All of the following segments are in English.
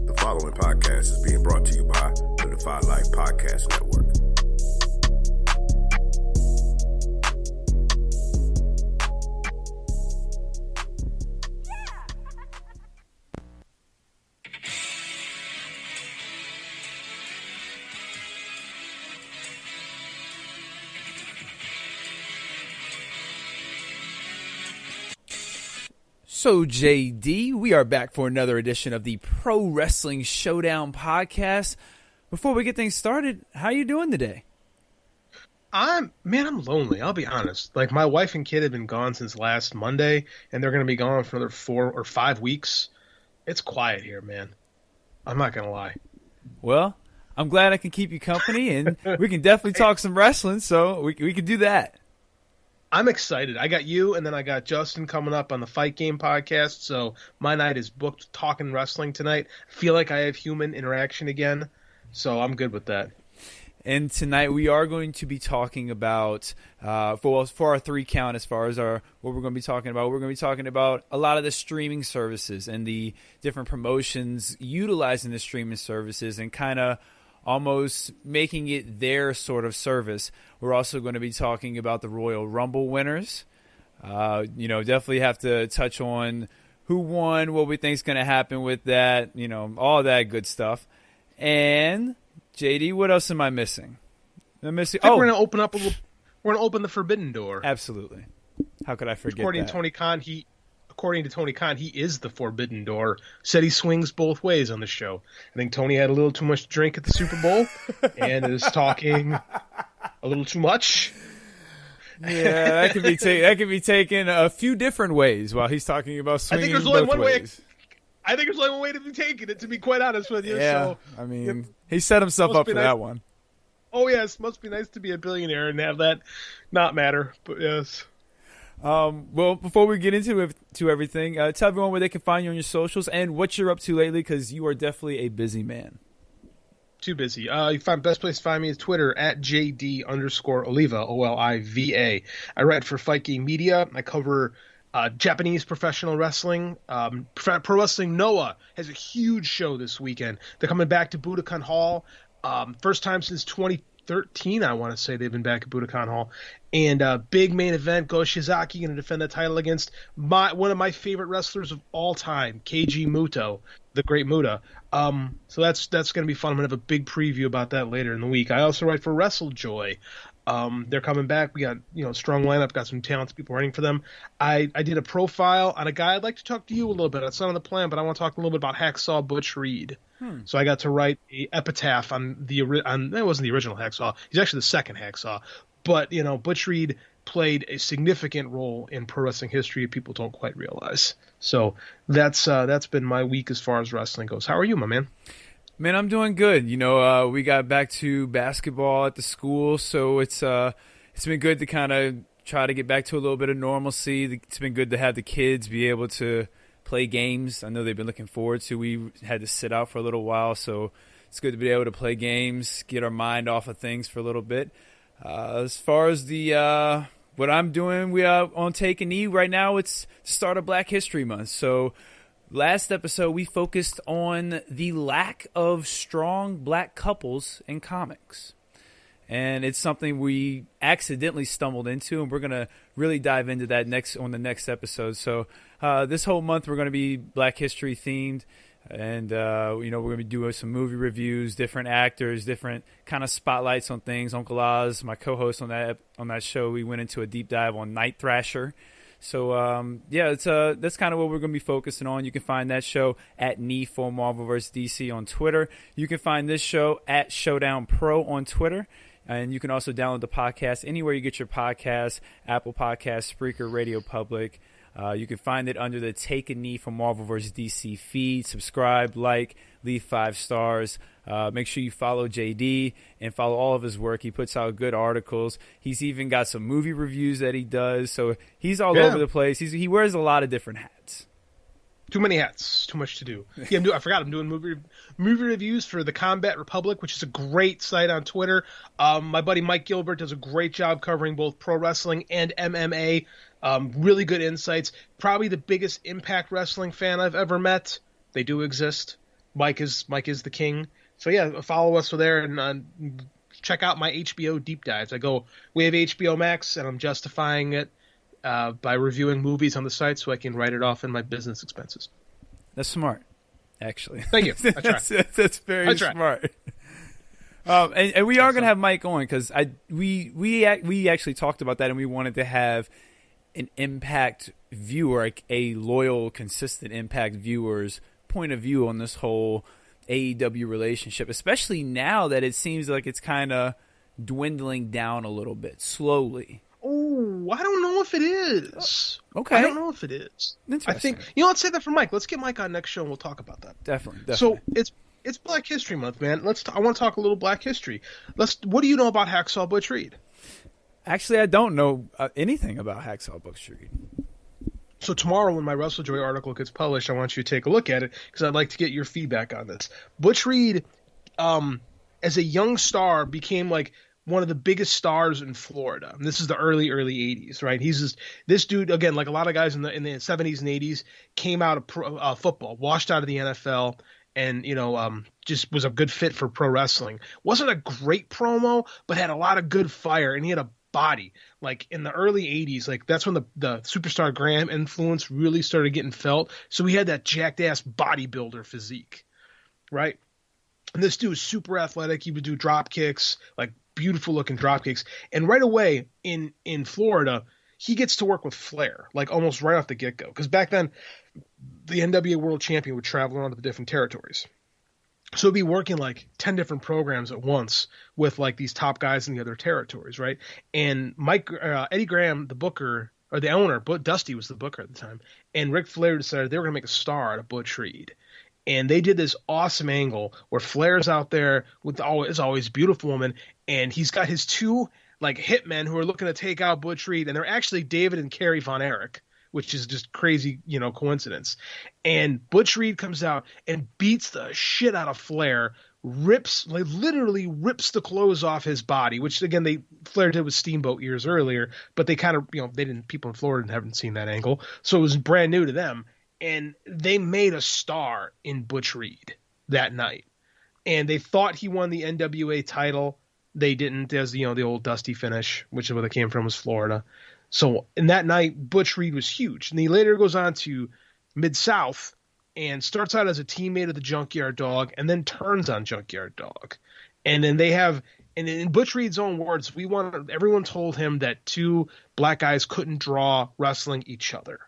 The following podcast is being brought to you by the Defy Life Podcast Network. So, JD, we are back for another edition of the Pro Wrestling Showdown Podcast. Before we get things started, how you doing today? I'm lonely, I'll be honest. Like, my wife and kid have been gone since last Monday, and they're going to be gone for another 4 or 5 weeks. It's quiet here, man. I'm not going to lie. Well, I'm glad I can keep you company, and we can definitely talk some wrestling, so we can do that. I'm excited. I got you, and then I got Justin coming up on the Fight Game podcast, so my night is booked talking wrestling tonight. I feel like I have human interaction again, so I'm good with that. And tonight we are going to be talking about, for our 3 count as far as what we're going to be talking about. We're going to be talking about a lot of the streaming services and the different promotions utilizing the streaming services and kind of almost making it their sort of service. We're also going to be talking about the Royal Rumble winners. Definitely have to touch on who won, what we think is going to happen with that, all that good stuff. And JD, what else am I missing? We're going to open up we're going to open the forbidden door. Absolutely. How could I forget According to Tony Khan, he is the forbidden door. Said he swings both ways on the show. I think Tony had a little too much to drink at the Super Bowl and is talking a little too much. Yeah, that could be taken a few different ways while he's talking about swinging both ways. I think there's only one way to be taking it, to be quite honest with you. Yeah, so, he set himself up for that one. Oh, yes, must be nice to be a billionaire and have that not matter, but yes. Well, before we get into everything, tell everyone where they can find you on your socials and what you're up to lately, because you are definitely a busy man. Too busy. You find best place to find me is Twitter at JD_Oliva, OLIVA. I write for Fight Game Media. I cover Japanese professional wrestling. Pro Wrestling Noah has a huge show this weekend. They're coming back to Budokan Hall. First time since 2013, I want to say they've been back at Budokan Hall. And big main event, Go Shizaki going to defend the title against one of my favorite wrestlers of all time, Keiji Muto, the Great Muta. So that's going to be fun. I'm going to have a big preview about that later in the week. I also write for WrestleJoy. They're coming back. We got strong lineup, got some talented people writing for them. I did a profile on a guy. I'd like to talk to you a little bit. It's not on the plan, but I want to talk a little bit about Hacksaw Butch Reed. So I got to write a epitaph on it wasn't the original Hacksaw. He's actually the second Hacksaw. But, Butch Reed played a significant role in pro wrestling history people don't quite realize. So that's been my week as far as wrestling goes. How are you, my man? Man, I'm doing good. We got back to basketball at the school, so it's been good to kind of try to get back to a little bit of normalcy. It's been good to have the kids be able to play games. I know they've been looking forward to. We had to sit out for a little while, so it's good to be able to play games, get our mind off of things for a little bit. As far as what I'm doing, we are on Take a Knee right now. It's the start of Black History Month. So last episode, we focused on the lack of strong black couples in comics. And it's something we accidentally stumbled into, and we're going to really dive into that on the next episode. So this whole month, we're going to be Black History themed. And, we're going to be doing some movie reviews, different actors, different kind of spotlights on things. Uncle Oz, my co-host on that show, we went into a deep dive on Night Thrasher. So, that's kind of what we're going to be focusing on. You can find that show at Knee for Marvel vs. DC on Twitter. You can find this show at Showdown Pro on Twitter. And you can also download the podcast anywhere you get your podcasts, Apple Podcasts, Spreaker, Radio Public. You can find it under the Take a Knee for Marvel vs. DC feed. Subscribe, like, leave 5 stars. Make sure you follow JD and follow all of his work. He puts out good articles. He's even got some movie reviews that he does. So he's all over the place. He wears a lot of different hats. Too many hats. Too much to do. Yeah, I forgot. I'm doing movie reviews for the Combat Republic, which is a great site on Twitter. My buddy Mike Gilbert does a great job covering both pro wrestling and MMA. Really good insights. Probably the biggest Impact Wrestling fan I've ever met. They do exist. Mike is the king. So yeah, follow us there and check out my HBO deep dives. We have HBO Max, and I'm justifying it by reviewing movies on the site so I can write it off in my business expenses. That's smart, actually. Thank you. I try. That's very smart. And we are going to have Mike on because we actually talked about that, and we wanted to have an Impact viewer, like a loyal, consistent Impact viewer's point of view on this whole AEW relationship, especially now that it seems like it's kind of dwindling down a little bit slowly. Oh, I don't know if it is. Okay. I don't know if it is. Interesting. I think, let's say that for Mike. Let's get Mike on next show and we'll talk about that. Definitely. So it's Black History Month, man. I want to talk a little Black history. What do you know about Hacksaw Butch Reed? Actually, I don't know anything about Hacksaw Butch Reed. So tomorrow when my WrestleJoy article gets published, I want you to take a look at it because I'd like to get your feedback on this. Butch Reed, as a young star, became like one of the biggest stars in Florida. And this is the early 80s, right? This dude, again, like a lot of guys in the 70s and 80s, came out of football, washed out of the NFL, and just was a good fit for pro wrestling. Wasn't a great promo, but had a lot of good fire, and he had a body. Like in the early 80s, like that's when the Superstar Graham influence really started getting felt. So he had that jacked ass bodybuilder physique, right? And this dude was super athletic. He would do drop kicks, like beautiful looking drop kicks. And right away in Florida, he gets to work with Flair, like almost right off the get go. Because back then, the NWA World Champion would travel around to the different territories. So he'd be working like 10 different programs at once with like these top guys in the other territories, right? And Eddie Graham, the booker, or the owner, Dusty was the booker at the time, and Ric Flair decided they were going to make a star out of Butch Reed. And they did this awesome angle where Flair's out there with always beautiful woman, and he's got his two like hitmen who are looking to take out Butch Reed, and they're actually David and Kerry Von Erich, which is just crazy, coincidence. And Butch Reed comes out and beats the shit out of Flair, literally rips the clothes off his body, which again Flair did with Steamboat years earlier, but they kind of, people in Florida haven't seen that angle, so it was brand new to them. And they made a star in Butch Reed that night. And they thought he won the NWA title. They didn't. There's the old Dusty finish, which is where they came from, was Florida. So in that night, Butch Reed was huge. And he later goes on to Mid-South and starts out as a teammate of the Junkyard Dog and then turns on Junkyard Dog. And then and in Butch Reed's own words, everyone told him that two black guys couldn't draw wrestling each other.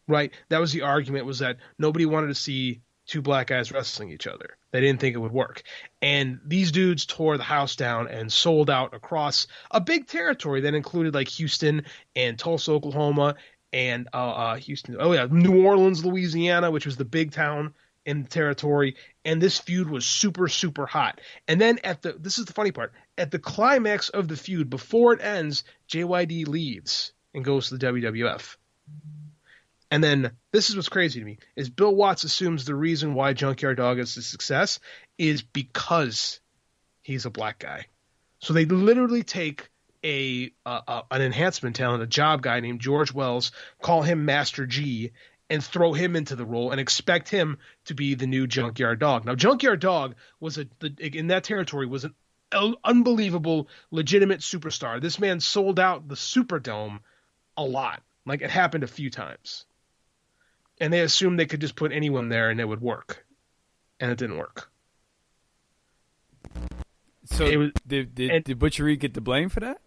Right? That was the argument, was that nobody wanted to see two black guys wrestling each other. They didn't think it would work. And these dudes tore the house down and sold out across a big territory that included like Houston and Tulsa, Oklahoma, and New Orleans, Louisiana, which was the big town in the territory. And this feud was super, super hot. And then this is the funny part, at the climax of the feud, before it ends, JYD leaves and goes to the WWF. And then this is what's crazy to me, is Bill Watts assumes the reason why Junkyard Dog is a success is because he's a black guy. So they literally take an enhancement talent, a job guy named George Wells, call him Master G, and throw him into the role and expect him to be the new Junkyard Dog. Now, Junkyard Dog in that territory was an unbelievable, legitimate superstar. This man sold out the Superdome a lot. Like, it happened a few times. And they assumed they could just put anyone there and it would work. And it didn't work. So did Butch Reed get the blame for that?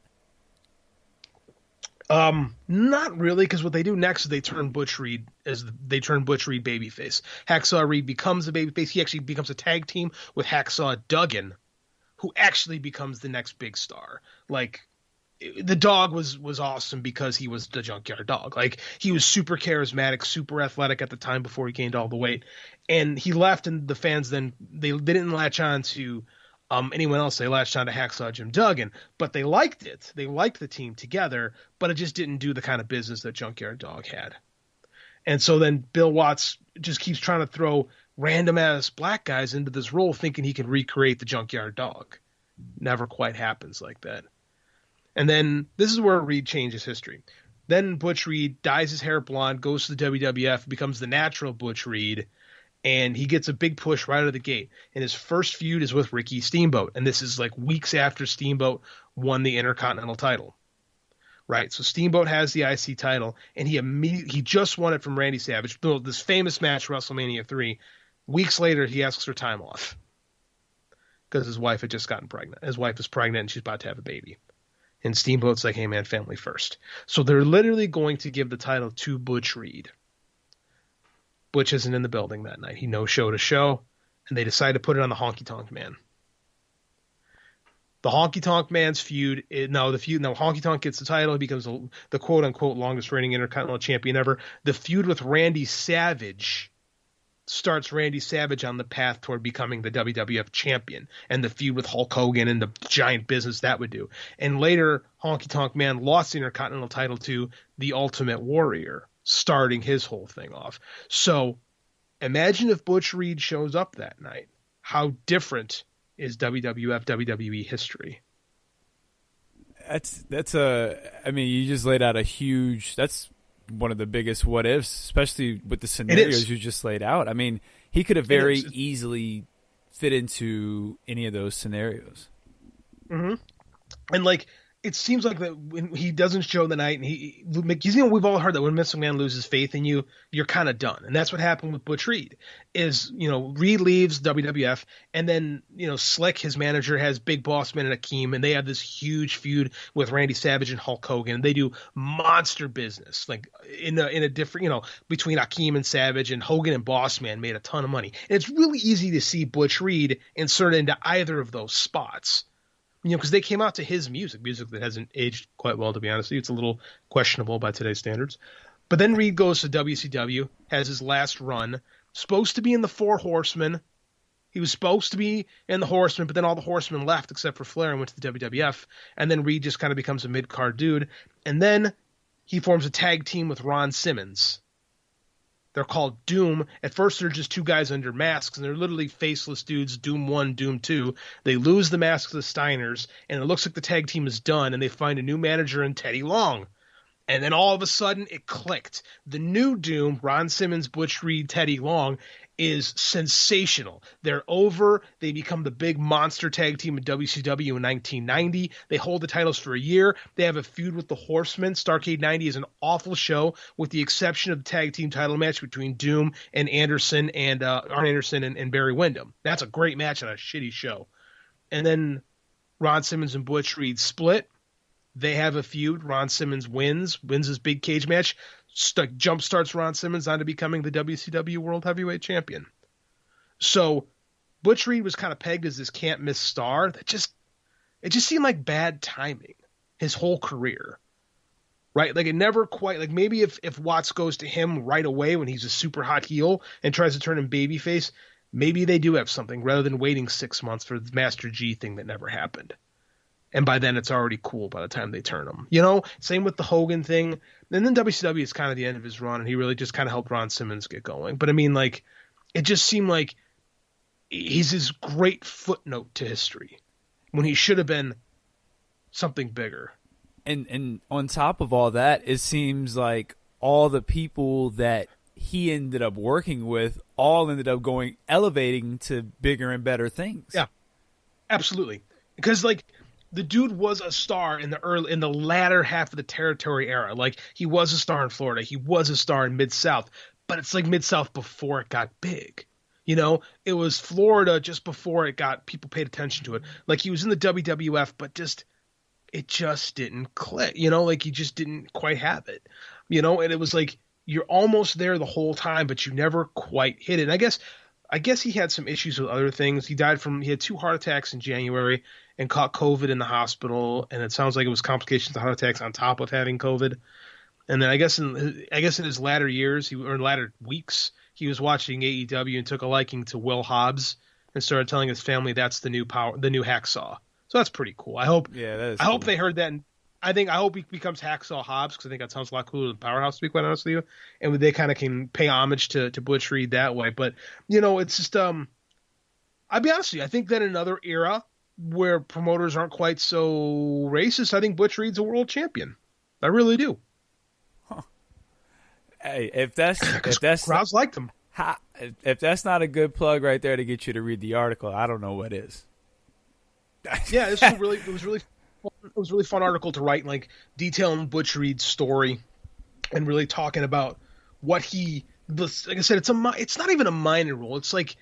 Not really, because what they do next is they turn Butch Reed babyface. Hacksaw Reed becomes the babyface. He actually becomes a tag team with Hacksaw Duggan, who actually becomes the next big star. Like, the Dog was awesome because he was the Junkyard Dog. Like, he was super charismatic, super athletic at the time before he gained all the weight. And he left, and the fans then they didn't latch on to anyone else. They latched on to Hacksaw Jim Duggan, but they liked it. They liked the team together, but it just didn't do the kind of business that Junkyard Dog had. And so then Bill Watts just keeps trying to throw random ass black guys into this role, thinking he can recreate the Junkyard Dog. Never quite happens like that. And then this is where Reed changes history. Then Butch Reed dyes his hair blonde, goes to the WWF, becomes the natural Butch Reed, and he gets a big push right out of the gate. And his first feud is with Ricky Steamboat, and this is like weeks after Steamboat won the Intercontinental title. Right, so Steamboat has the IC title, and he just won it from Randy Savage. This famous match, WrestleMania 3. Weeks later, he asks for time off because his wife had just gotten pregnant. His wife is pregnant, and she's about to have a baby. And Steamboat's like, hey, man, family first. So they're literally going to give the title to Butch Reed. Butch isn't in the building that night. He no-showed a show, and they decide to put it on the Honky Tonk Man. The Honky Tonk Man's feud. Honky Tonk gets the title. He becomes the quote-unquote longest-reigning Intercontinental Champion ever. The feud with Randy Savage starts Randy Savage on the path toward becoming the WWF champion, and the feud with Hulk Hogan and the giant business that would do. And later, Honky Tonk Man lost the Intercontinental title to the Ultimate Warrior, starting his whole thing off. So imagine if Butch Reed shows up that night. How different is WWF WWE history? You just laid out that's one of the biggest what ifs, especially with the scenarios you just laid out. I mean, he could have very easily fit into any of those scenarios. Mm-hmm. And like, it seems like that when he doesn't show the night, and we've all heard that when Vince McMahon loses faith in you, you're kind of done. And that's what happened with Butch Reed. Reed leaves WWF, and then Slick, his manager, has Big Boss Man and Akeem, and they have this huge feud with Randy Savage and Hulk Hogan. They do monster business, like in a different, between Akeem and Savage, and Hogan and Boss Man made a ton of money. And it's really easy to see Butch Reed inserted into either of those spots. Because they came out to his music that hasn't aged quite well, to be honest with you. It's a little questionable by today's standards. But then Reed goes to WCW, has his last run, supposed to be in the Four Horsemen. He was supposed to be in the Horsemen, but then all the Horsemen left except for Flair and went to the WWF. And then Reed just kind of becomes a mid-card dude. And then he forms a tag team with Ron Simmons. They're called Doom. At first, they're just two guys under masks, and they're literally faceless dudes, Doom 1, Doom 2. They lose the masks to the Steiners, and it looks like the tag team is done, and they find a new manager in Teddy Long. And then all of a sudden, it clicked. The new Doom, Ron Simmons, Butch Reed, Teddy Long, is sensational. They're over. They become the big monster tag team in WCW in 1990. They hold the titles for a year. They have a feud with the Horsemen. Starrcade 90 is an awful show, with the exception of the tag team title match between Doom and Anderson and Arn Anderson and Barry Windham. That's a great match on a shitty show. And then Ron Simmons and Butch Reed split. They have a feud. Ron Simmons wins his big cage match. Jump starts Ron Simmons onto becoming the WCW World Heavyweight Champion. So Butch Reed was kind of pegged as this can't miss star. It just seemed like bad timing his whole career, right? Like it never quite, like maybe if Watts goes to him right away when he's a super hot heel and tries to turn him babyface, maybe they do have something rather than waiting 6 months for the Master G thing that never happened. And by then it's already cool by the time they turn him. Same with the Hogan thing. And then WCW is kind of the end of his run, and he really just kind of helped Ron Simmons get going. But I mean, like, it just seemed like he's this great footnote to history when he should have been something bigger. And on top of all that, it seems like all the people that he ended up working with all ended up elevating to bigger and better things. Yeah, absolutely. Because like, the dude was a star in the latter half of the Territory era. Like, he was a star in Florida. He was a star in Mid-South. But it's like Mid-South before it got big. It was Florida just before people paid attention to it. Like, he was in the WWF, but it just didn't click. Like, he just didn't quite have it. And it was like, you're almost there the whole time, but you never quite hit it. And I guess he had some issues with other things. He had 2 heart attacks in January and caught COVID in the hospital, and it sounds like it was complications of heart attacks on top of having COVID. And then I guess in his latter years, or latter weeks, he was watching AEW and took a liking to Will Hobbs and started telling his family that's the new Hacksaw. So that's pretty cool. I hope hope they heard that. And I hope he becomes Hacksaw Hobbs, because I think that sounds a lot cooler than Powerhouse, to be quite honest with you. And they kind of can pay homage to Butch Reed that way. But it's just I'll be honest with you. I think that in another era where promoters aren't quite so racist, I think Butch Reed's a world champion. I really do. Hey, if that's crowds liked him. If that's not a good plug right there to get you to read the article, I don't know what is. Yeah, it was really fun article to write, like detailing Butch Reed's story and really talking about what like I said, it's not even a minor role. It's like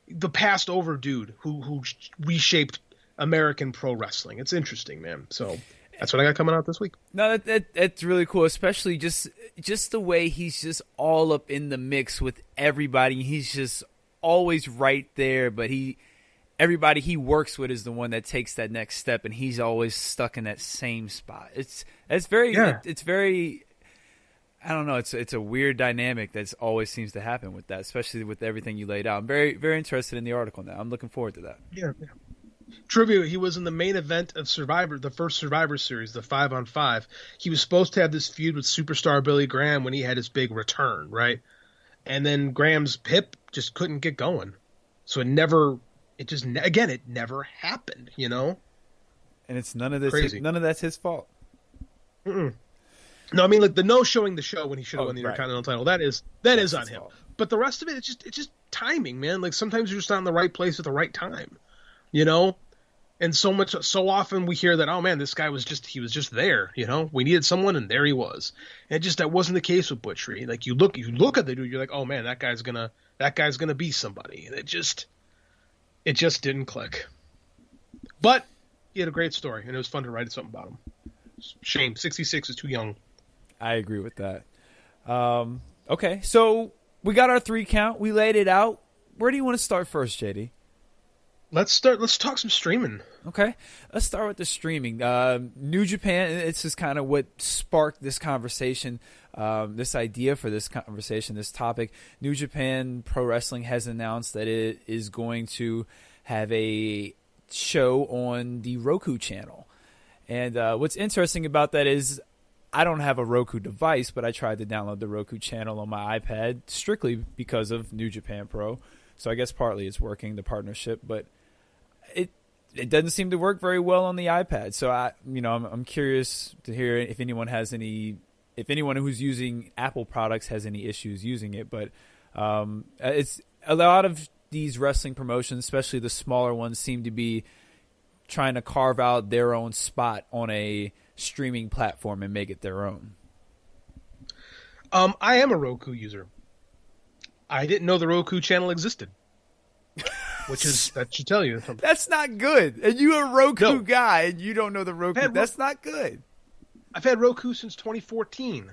the passed over dude who reshaped American pro wrestling. It's interesting, man. So that's what I got coming out this week. No, that's really cool, especially just the way he's just all up in the mix with everybody. He's just always right there, but everybody he works with is the one that takes that next step, and he's always stuck in that same spot. It's very I don't know. It's a weird dynamic that always seems to happen with that, especially with everything you laid out. I'm very, very interested in the article now. I'm looking forward to that. Yeah. Trivia, he was in the main event of Survivor, the first Survivor Series, the 5-on-5. He was supposed to have this feud with superstar Billy Graham when he had his big return, right? And then Graham's hip just couldn't get going. So it never happened, you know? And it's none of that's his fault. Mm-mm. No, I mean, like the no showing the show when he should have won the Intercontinental title. That is on him. Fault. But the rest of it, it's just timing, man. Like sometimes you're just not in the right place at the right time, you know. And so often we hear that, oh man, this guy was just there, you know. We needed someone, and there he was. And that wasn't the case with Butch Reed. Like you look at the dude, you're like, oh man, that guy's gonna be somebody. And it just didn't click. But he had a great story, and it was fun to write something about him. Shame, 66 is too young. I agree with that. Okay, so we got our 3 count. We laid it out. Where do you want to start first, JD? Let's talk some streaming. Okay, let's start with the streaming. New Japan, it's just kind of what sparked this conversation, this idea for this conversation, this topic. New Japan Pro Wrestling has announced that it is going to have a show on the Roku channel. And what's interesting about that is I don't have a Roku device, but I tried to download the Roku channel on my iPad strictly because of New Japan Pro. So I guess partly it's working, the partnership, but it doesn't seem to work very well on the iPad. So I'm curious to hear if anyone who's using Apple products has any issues using it. But it's a lot of these wrestling promotions, especially the smaller ones, seem to be trying to carve out their own spot on a streaming platform and make it their own. I am a Roku user. I didn't know the Roku channel existed. That should tell you something. That's not good. And you're a Roku guy and you don't know the Roku. That's not good. I've had Roku since 2014.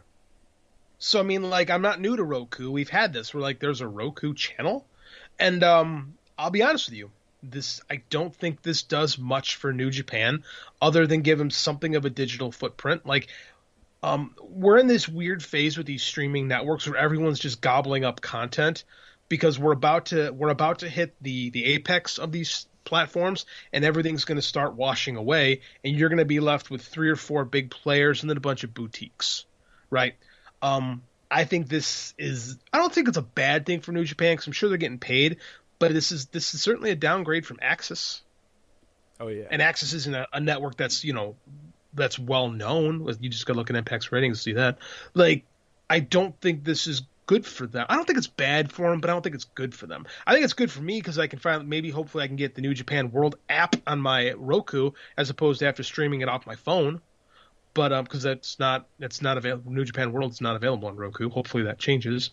So, I mean, like, I'm not new to Roku. We've had this. We're like, there's a Roku channel. And I'll be honest with you. I don't think this does much for New Japan other than give them something of a digital footprint. Like, we're in this weird phase with these streaming networks where everyone's just gobbling up content because we're about to hit the apex of these platforms and everything's going to start washing away and you're going to be left with 3 or 4 big players and then a bunch of boutiques, right? I think I don't think it's a bad thing for New Japan because I'm sure they're getting paid. But this is certainly a downgrade from Axis. Oh yeah, and Axis isn't a network that's that's well known. You just got to look at Impact's ratings to see that. Like, I don't think this is good for them. I don't think it's bad for them, but I don't think it's good for them. I think it's good for me because I can hopefully I can get the New Japan World app on my Roku as opposed to after streaming it off my phone. But because that's not available. New Japan World is not available on Roku. Hopefully that changes.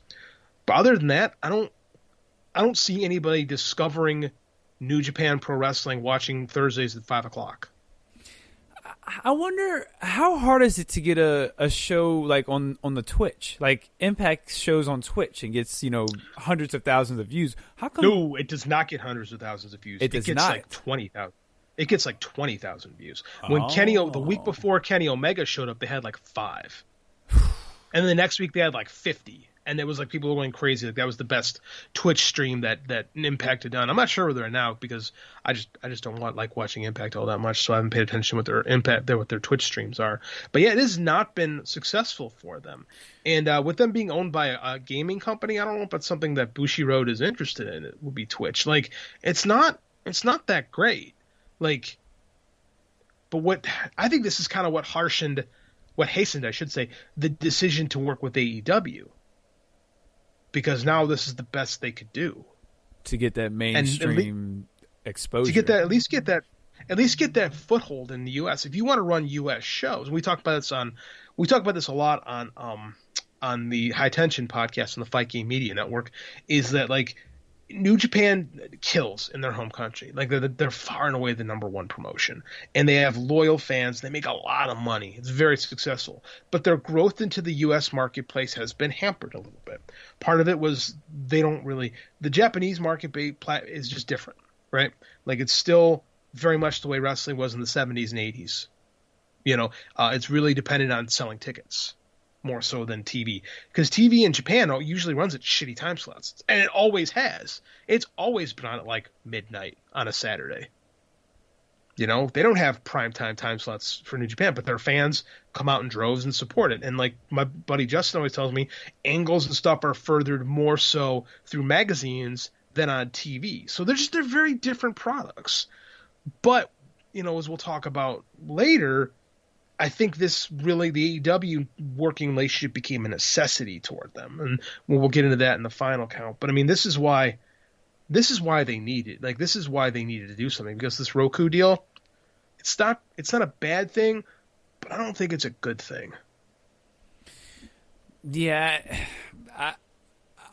But other than that, I don't see anybody discovering New Japan Pro Wrestling watching Thursdays at 5:00. I wonder how hard is it to get a show like on the Twitch, like Impact shows on Twitch and gets hundreds of thousands of views. How come? No, it does not get hundreds of thousands of views. It gets not. Like 20,000. It gets like 20,000 views. When the week before Kenny Omega showed up, they had like 5, and the next week they had like 50. And it was like people were going crazy. Like that was the best Twitch stream that Impact had done. I'm not sure where they're at now because I just don't like watching Impact all that much, so I haven't paid attention what their Twitch streams are. But yeah, it has not been successful for them. And with them being owned by a gaming company, I don't know if that's something that Bushiroad is interested in. It would be Twitch. Like it's not that great. Like, but I think this is kind of what hastened, I should say, the decision to work with AEW. because now this is the best they could do to get that mainstream exposure. To get that, at least get that foothold in the U.S. If you want to run U.S. shows, and we talk about this a lot on the High Tension podcast on the Fight Game Media Network, is that like New Japan kills in their home country. Like they're far and away the number one promotion, and they have loyal fans. They make a lot of money. It's very successful, but their growth into the U.S. marketplace has been hampered a little bit. Part of it was the Japanese market is just different, right? Like it's still very much the way wrestling was in the 70s and 80s. It's really dependent on selling tickets more so than TV, because TV in Japan usually runs at shitty time slots, and it always has. It's always been on at like midnight on a Saturday. They don't have primetime time slots for New Japan, but their fans come out in droves and support it. And like my buddy Justin always tells me, angles and stuff are furthered more so through magazines than on TV. So they're very different products. But, as we'll talk about later, I think the AEW working relationship became a necessity toward them. And we'll get into that in the final count. But I mean, this is why they needed, this is why they needed to do something, because this Roku deal, it's not a bad thing, but I don't think it's a good thing. Yeah.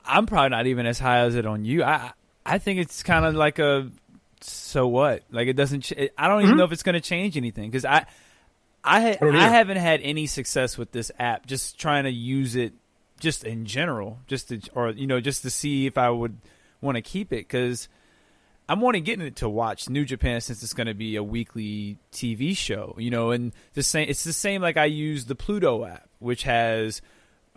I'm probably not even as high as it on you. I think it's kind of like so what? Like it doesn't. I don't even know if it's going to change anything, because I haven't had any success with this app. Just trying to use it, just in general, just to see if I would want to keep it, because I'm only getting it to watch New Japan since it's going to be a weekly TV show. And it's the same like I use the Pluto app, which has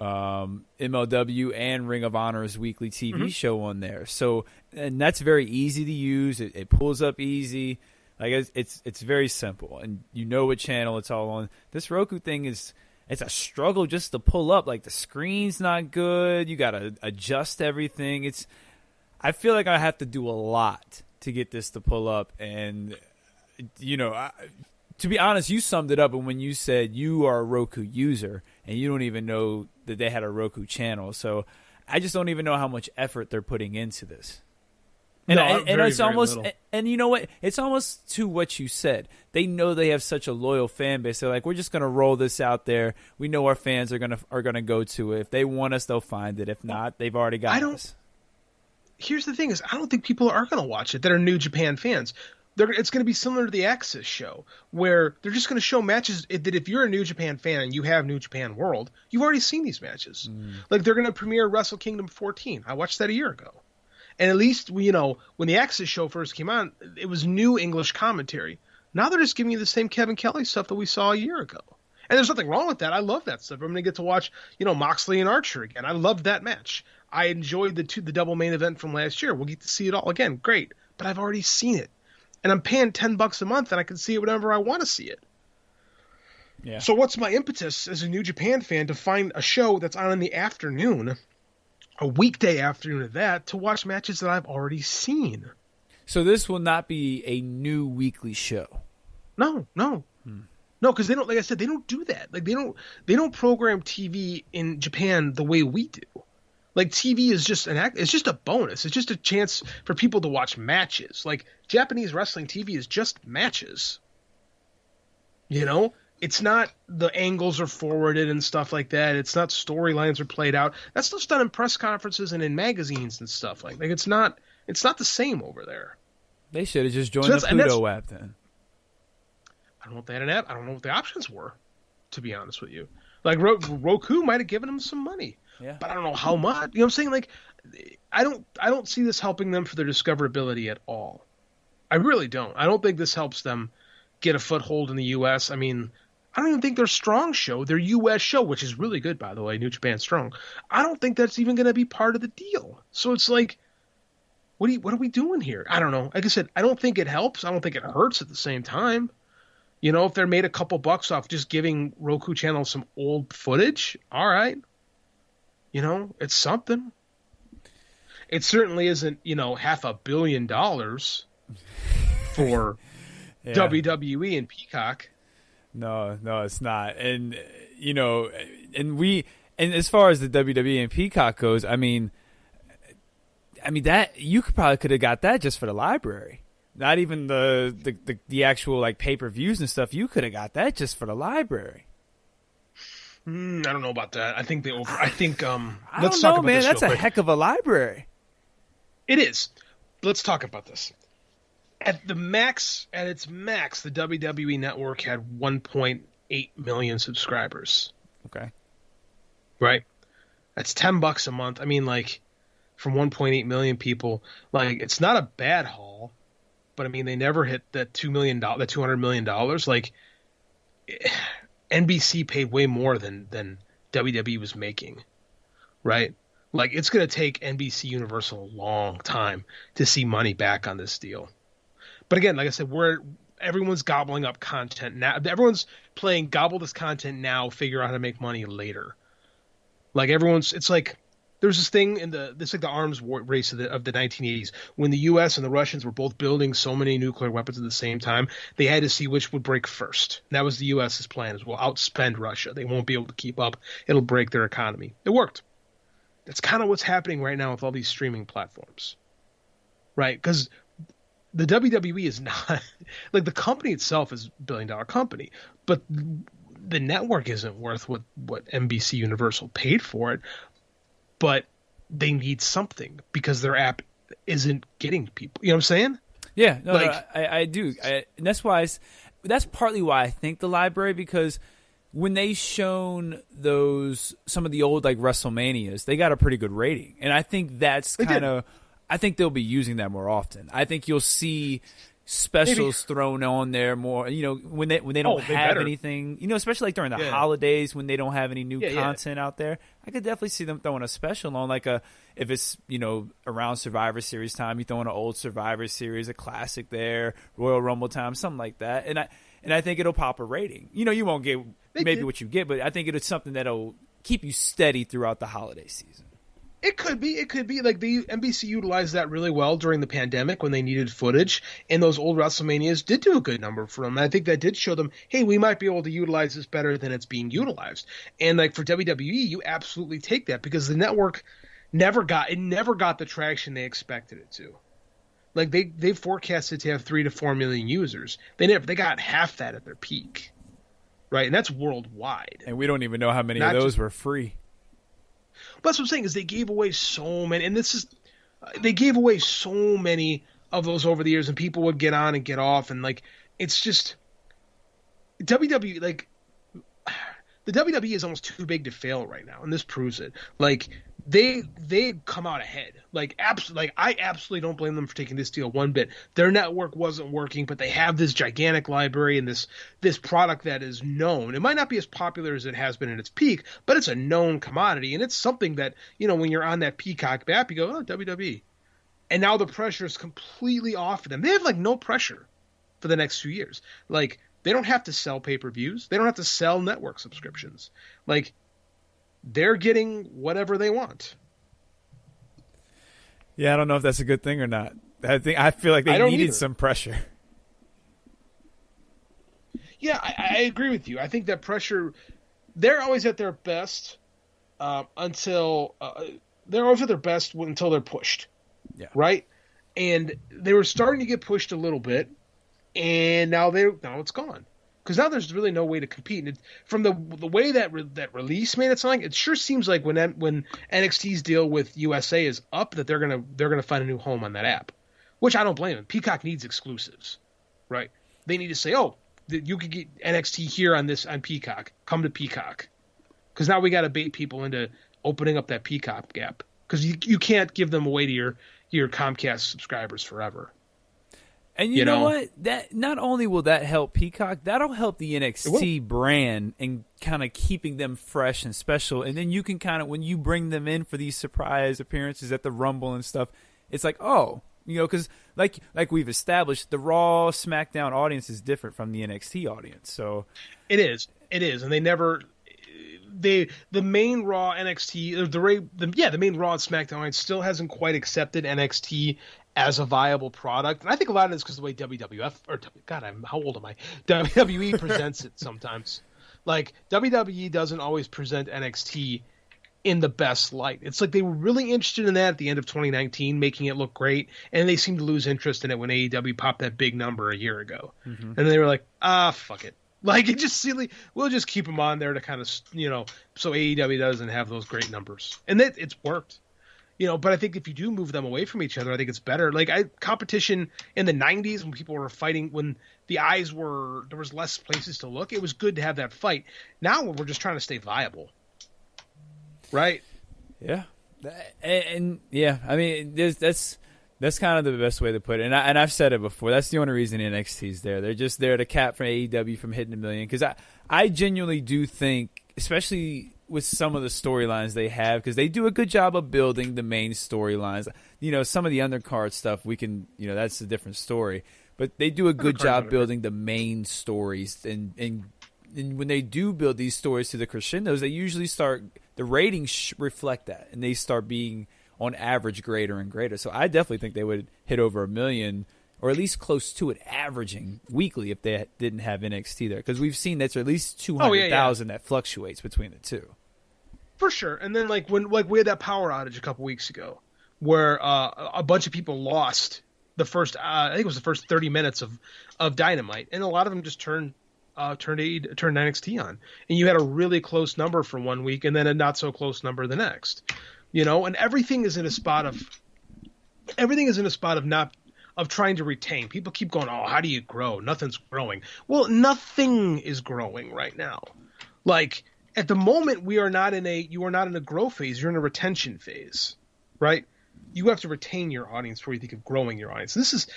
MLW and Ring of Honor's weekly TV show on there. So, and that's very easy to use. It pulls up easy. Like it's very simple, and what channel it's all on. This Roku thing it's a struggle just to pull up. Like the screen's not good. You got to adjust everything. I feel like I have to do a lot to get this to pull up, and to be honest, you summed it up when you said you are a Roku user and you don't even know that they had a Roku channel. So I just don't even know how much effort they're putting into this. And, it's almost, and you know what? It's almost to what you said. They know they have such a loyal fan base. They're like, we're just going to roll this out there. We know our fans are gonna go to it. If they want us, they'll find it. If not, they've already got us. Here's the thing: is I don't think people are going to watch it that are New Japan fans. It's going to be similar to the Axis show, where they're just going to show matches that if you're a New Japan fan and you have New Japan World, you've already seen these matches. Like they're going to premiere Wrestle Kingdom 14. I watched that a year ago. And at least, when the Axis show first came on, it was new English commentary. Now they're just giving you the same Kevin Kelly stuff that we saw a year ago. And there's nothing wrong with that. I love that stuff. I'm going to get to watch, Moxley and Archer again. I loved that match. I enjoyed the double main event from last year. We'll get to see it all again. Great. But I've already seen it. And I'm paying $10 a month, and I can see it whenever I want to see it. Yeah. So what's my impetus as a New Japan fan to find a show that's on in the afternoon, a weekday afternoon at that, to watch matches that I've already seen? So this will not be a new weekly show. No. No, because they don't. Like I said, they don't do that. Like they don't program TV in Japan the way we do. Like TV is just it's just a bonus. It's just a chance for people to watch matches. Like Japanese wrestling TV is just matches. It's not the angles are forwarded and stuff like that. It's not storylines are played out. That stuff's done in press conferences and in magazines and stuff like it's not the same over there. They should have just joined the Pluto app then. I don't know if they had an app. I don't know what the options were, to be honest with you. Like Roku might have given them some money. Yeah. But I don't know how much. You know what I'm saying? Like, I don't see this helping them for their discoverability at all. I really don't. I don't think this helps them get a foothold in the U.S. I mean, I don't even think their Strong show, their U.S. show, which is really good, by the way, New Japan Strong, I don't think that's even going to be part of the deal. So it's like, what are we doing here? I don't know. Like I said, I don't think it helps. I don't think it hurts at the same time. If they're made a couple bucks off just giving Roku channel some old footage, all right. It's something. It certainly isn't, $500 million for WWE and Peacock. No, it's not. And, and as far as the WWE and Peacock goes, I mean, I mean, that you could have got that just for the library. Not even the actual like pay-per-views and stuff. You could have got that just for the library. I don't know about that. I think I think I let's don't talk know, about man. this That's real a quick. heck of a library. It is. Let's talk about this. At its max, the WWE Network had 1.8 million subscribers. Okay. Right? That's $10 a month. I mean, like, from 1.8 million people, like, it's not a bad haul, but I mean, they never hit that $200 million. Like, NBC paid way more than WWE was making, right? Like, it's going to take NBC Universal a long time to see money back on this deal. But again, like I said, everyone's gobbling up content now. Everyone's playing gobble this content now, figure out how to make money later. Like it's like there's this thing this like the arms war race of the 1980s when the U.S. and the Russians were both building so many nuclear weapons at the same time. They had to see which would break first. And that was the U.S.'s plan as well. Outspend Russia. They won't be able to keep up. It'll break their economy. It worked. That's kind of what's happening right now with all these streaming platforms, right? Because the WWE is not like the company itself is $1 billion company, but the network isn't worth what NBC Universal paid for it. But they need something because their app isn't getting people. You know what I'm saying? Yeah, no, I do, and that's why that's partly why I think the library, because when they shown some of the old like WrestleManias, they got a pretty good rating, and I think that's kind of. I think they'll be using that more often. I think you'll see specials thrown on there more. You know, when they don't have anything. You know, especially like during the holidays when they don't have any new content out there. I could definitely see them throwing a special on, like if it's around Survivor Series time, you throw in an old Survivor Series, a classic there, Royal Rumble time, something like that. And I think it'll pop a rating. You know, you won't get what you get, but I think it's something that'll keep you steady throughout the holiday season. It could be like the NBC utilized that really well during the pandemic when they needed footage, and those old WrestleManias did do a good number for them. And I think that did show them, hey, we might be able to utilize this better than it's being utilized. And like for WWE, you absolutely take that because the network never got the traction they expected it to. Like they forecasted to have 3 to 4 million users. They got half that at their peak, right? And that's worldwide. And we don't even know how many of those were free. But that's what I'm saying is they gave away so many, and they gave away so many of those over the years, and people would get on and get off, and like it's just WWE. Like the WWE is almost too big to fail right now, and this proves it. Like they come out ahead. Like I absolutely don't blame them for taking this deal one bit. Their network wasn't working, but they have this gigantic library and this product that is known. It might not be as popular as it has been at its peak, but it's a known commodity, and it's something that when you're on that Peacock app, you go, oh, WWE, and now the pressure is completely off of them. They have like no pressure for the next few years. Like they don't have to sell pay-per-views. They don't have to sell network subscriptions. Like they're getting whatever they want. Yeah, I don't know if that's a good thing or not. I feel like they needed some pressure. Yeah, I agree with you. I think that pressure, they're always at their best until they're pushed. Yeah. Right? And they were starting to get pushed a little bit, and now it's gone. Because now there's really no way to compete. And from the way that release made it sound like, it sure seems like when NXT's deal with USA is up, that they're gonna find a new home on that app, which I don't blame them. Peacock needs exclusives, right? They need to say, oh, you could get NXT here on Peacock. Come to Peacock, because now we got to bait people into opening up that Peacock gap, because you can't give them away to your Comcast subscribers forever. And you know what? That not only will that help Peacock, that'll help the NXT brand and kind of keeping them fresh and special. And then you can kind of, when you bring them in for these surprise appearances at the Rumble and stuff, it's like, oh, because like we've established, the Raw SmackDown audience is different from the NXT audience. So it is, and the main Raw NXT, the main Raw and SmackDown audience still hasn't quite accepted NXT as a viable product. And I think a lot of it is because the way how old am I? WWE presents it sometimes. Like WWE doesn't always present NXT in the best light. It's like they were really interested in that at the end of 2019, making it look great, and they seemed to lose interest in it when AEW popped that big number a year ago. And they were like, fuck it. Like, it just silly. We'll just keep them on there to kind of, so AEW doesn't have those great numbers. And it's worked. But I think if you do move them away from each other, I think it's better. Like, competition in the 90s when people were fighting, when the eyes there was less places to look, it was good to have that fight. Now we're just trying to stay viable. Right? Yeah. And yeah, I mean, that's kind of the best way to put it. And I've said it before. That's the only reason NXT's there. They're just there to cap from AEW from hitting 1 million. Because I genuinely do think, especially with some of the storylines they have, because they do a good job of building the main storylines. Some of the undercard stuff, we can, that's a different story. But they do a good job building the main stories. And when they do build these stories to the crescendos, they usually start, the ratings reflect that. And they start being, on average, greater and greater. So I definitely think they would hit over 1 million, or at least close to it, averaging weekly if they didn't have NXT there. Because we've seen that's at least 200,000 that fluctuates between the two. For sure. And then when we had that power outage a couple weeks ago, where a bunch of people lost the first, I think it was the first 30 minutes of Dynamite, and a lot of them just turned NXT on, and you had a really close number for 1 week, and then a not so close number the next. And everything is in a spot of trying to retain. People keep going, oh, how do you grow? Nothing's growing. Well, nothing is growing right now. Like, at the moment, you are not in a growth phase. You're in a retention phase, right? You have to retain your audience before you think of growing your audience. This is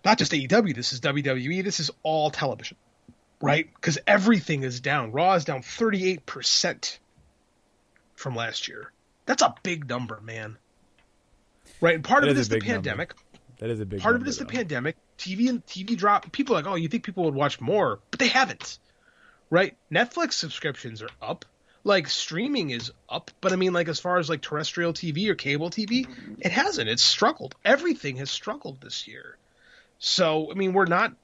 not just AEW. This is WWE. This is all television, right? Because everything is down. Raw is down 38% from last year. That's a big number, man. Right, and part of it is the pandemic. That is a big. Part of it is the pandemic. TV drop. People are like, oh, you think people would watch more, but they haven't. Right? Netflix subscriptions are up. Like, streaming is up, but I mean, like, as far as like terrestrial TV or cable TV, it hasn't. It's struggled. Everything has struggled this year. So I mean, we're not.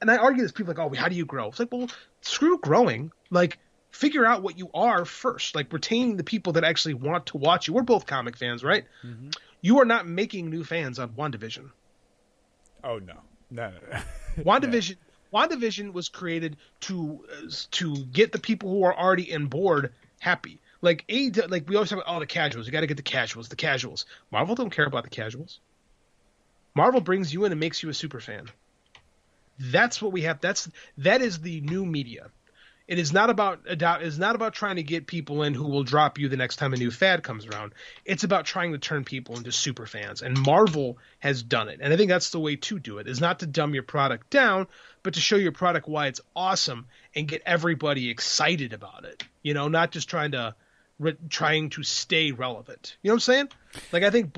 And I argue this. People are like, oh, how do you grow? It's like, well, screw growing. Like, figure out what you are first, like retaining the people that actually want to watch you. We're both comic fans, right? Mm-hmm. You are not making new fans on WandaVision. Oh, no. WandaVision was created to get the people who are already in board happy. Like we always talk about, the casuals. You got to get the casuals. Marvel don't care about the casuals. Marvel brings you in and makes you a super fan. That's what we have. That is the new media. It is not about trying to get people in who will drop you the next time a new fad comes around. It's about trying to turn people into super fans, and Marvel has done it. And I think that's the way to do it, is not to dumb your product down, but to show your product why it's awesome and get everybody excited about it. Not just trying to stay relevant. You know what I'm saying? Like, I think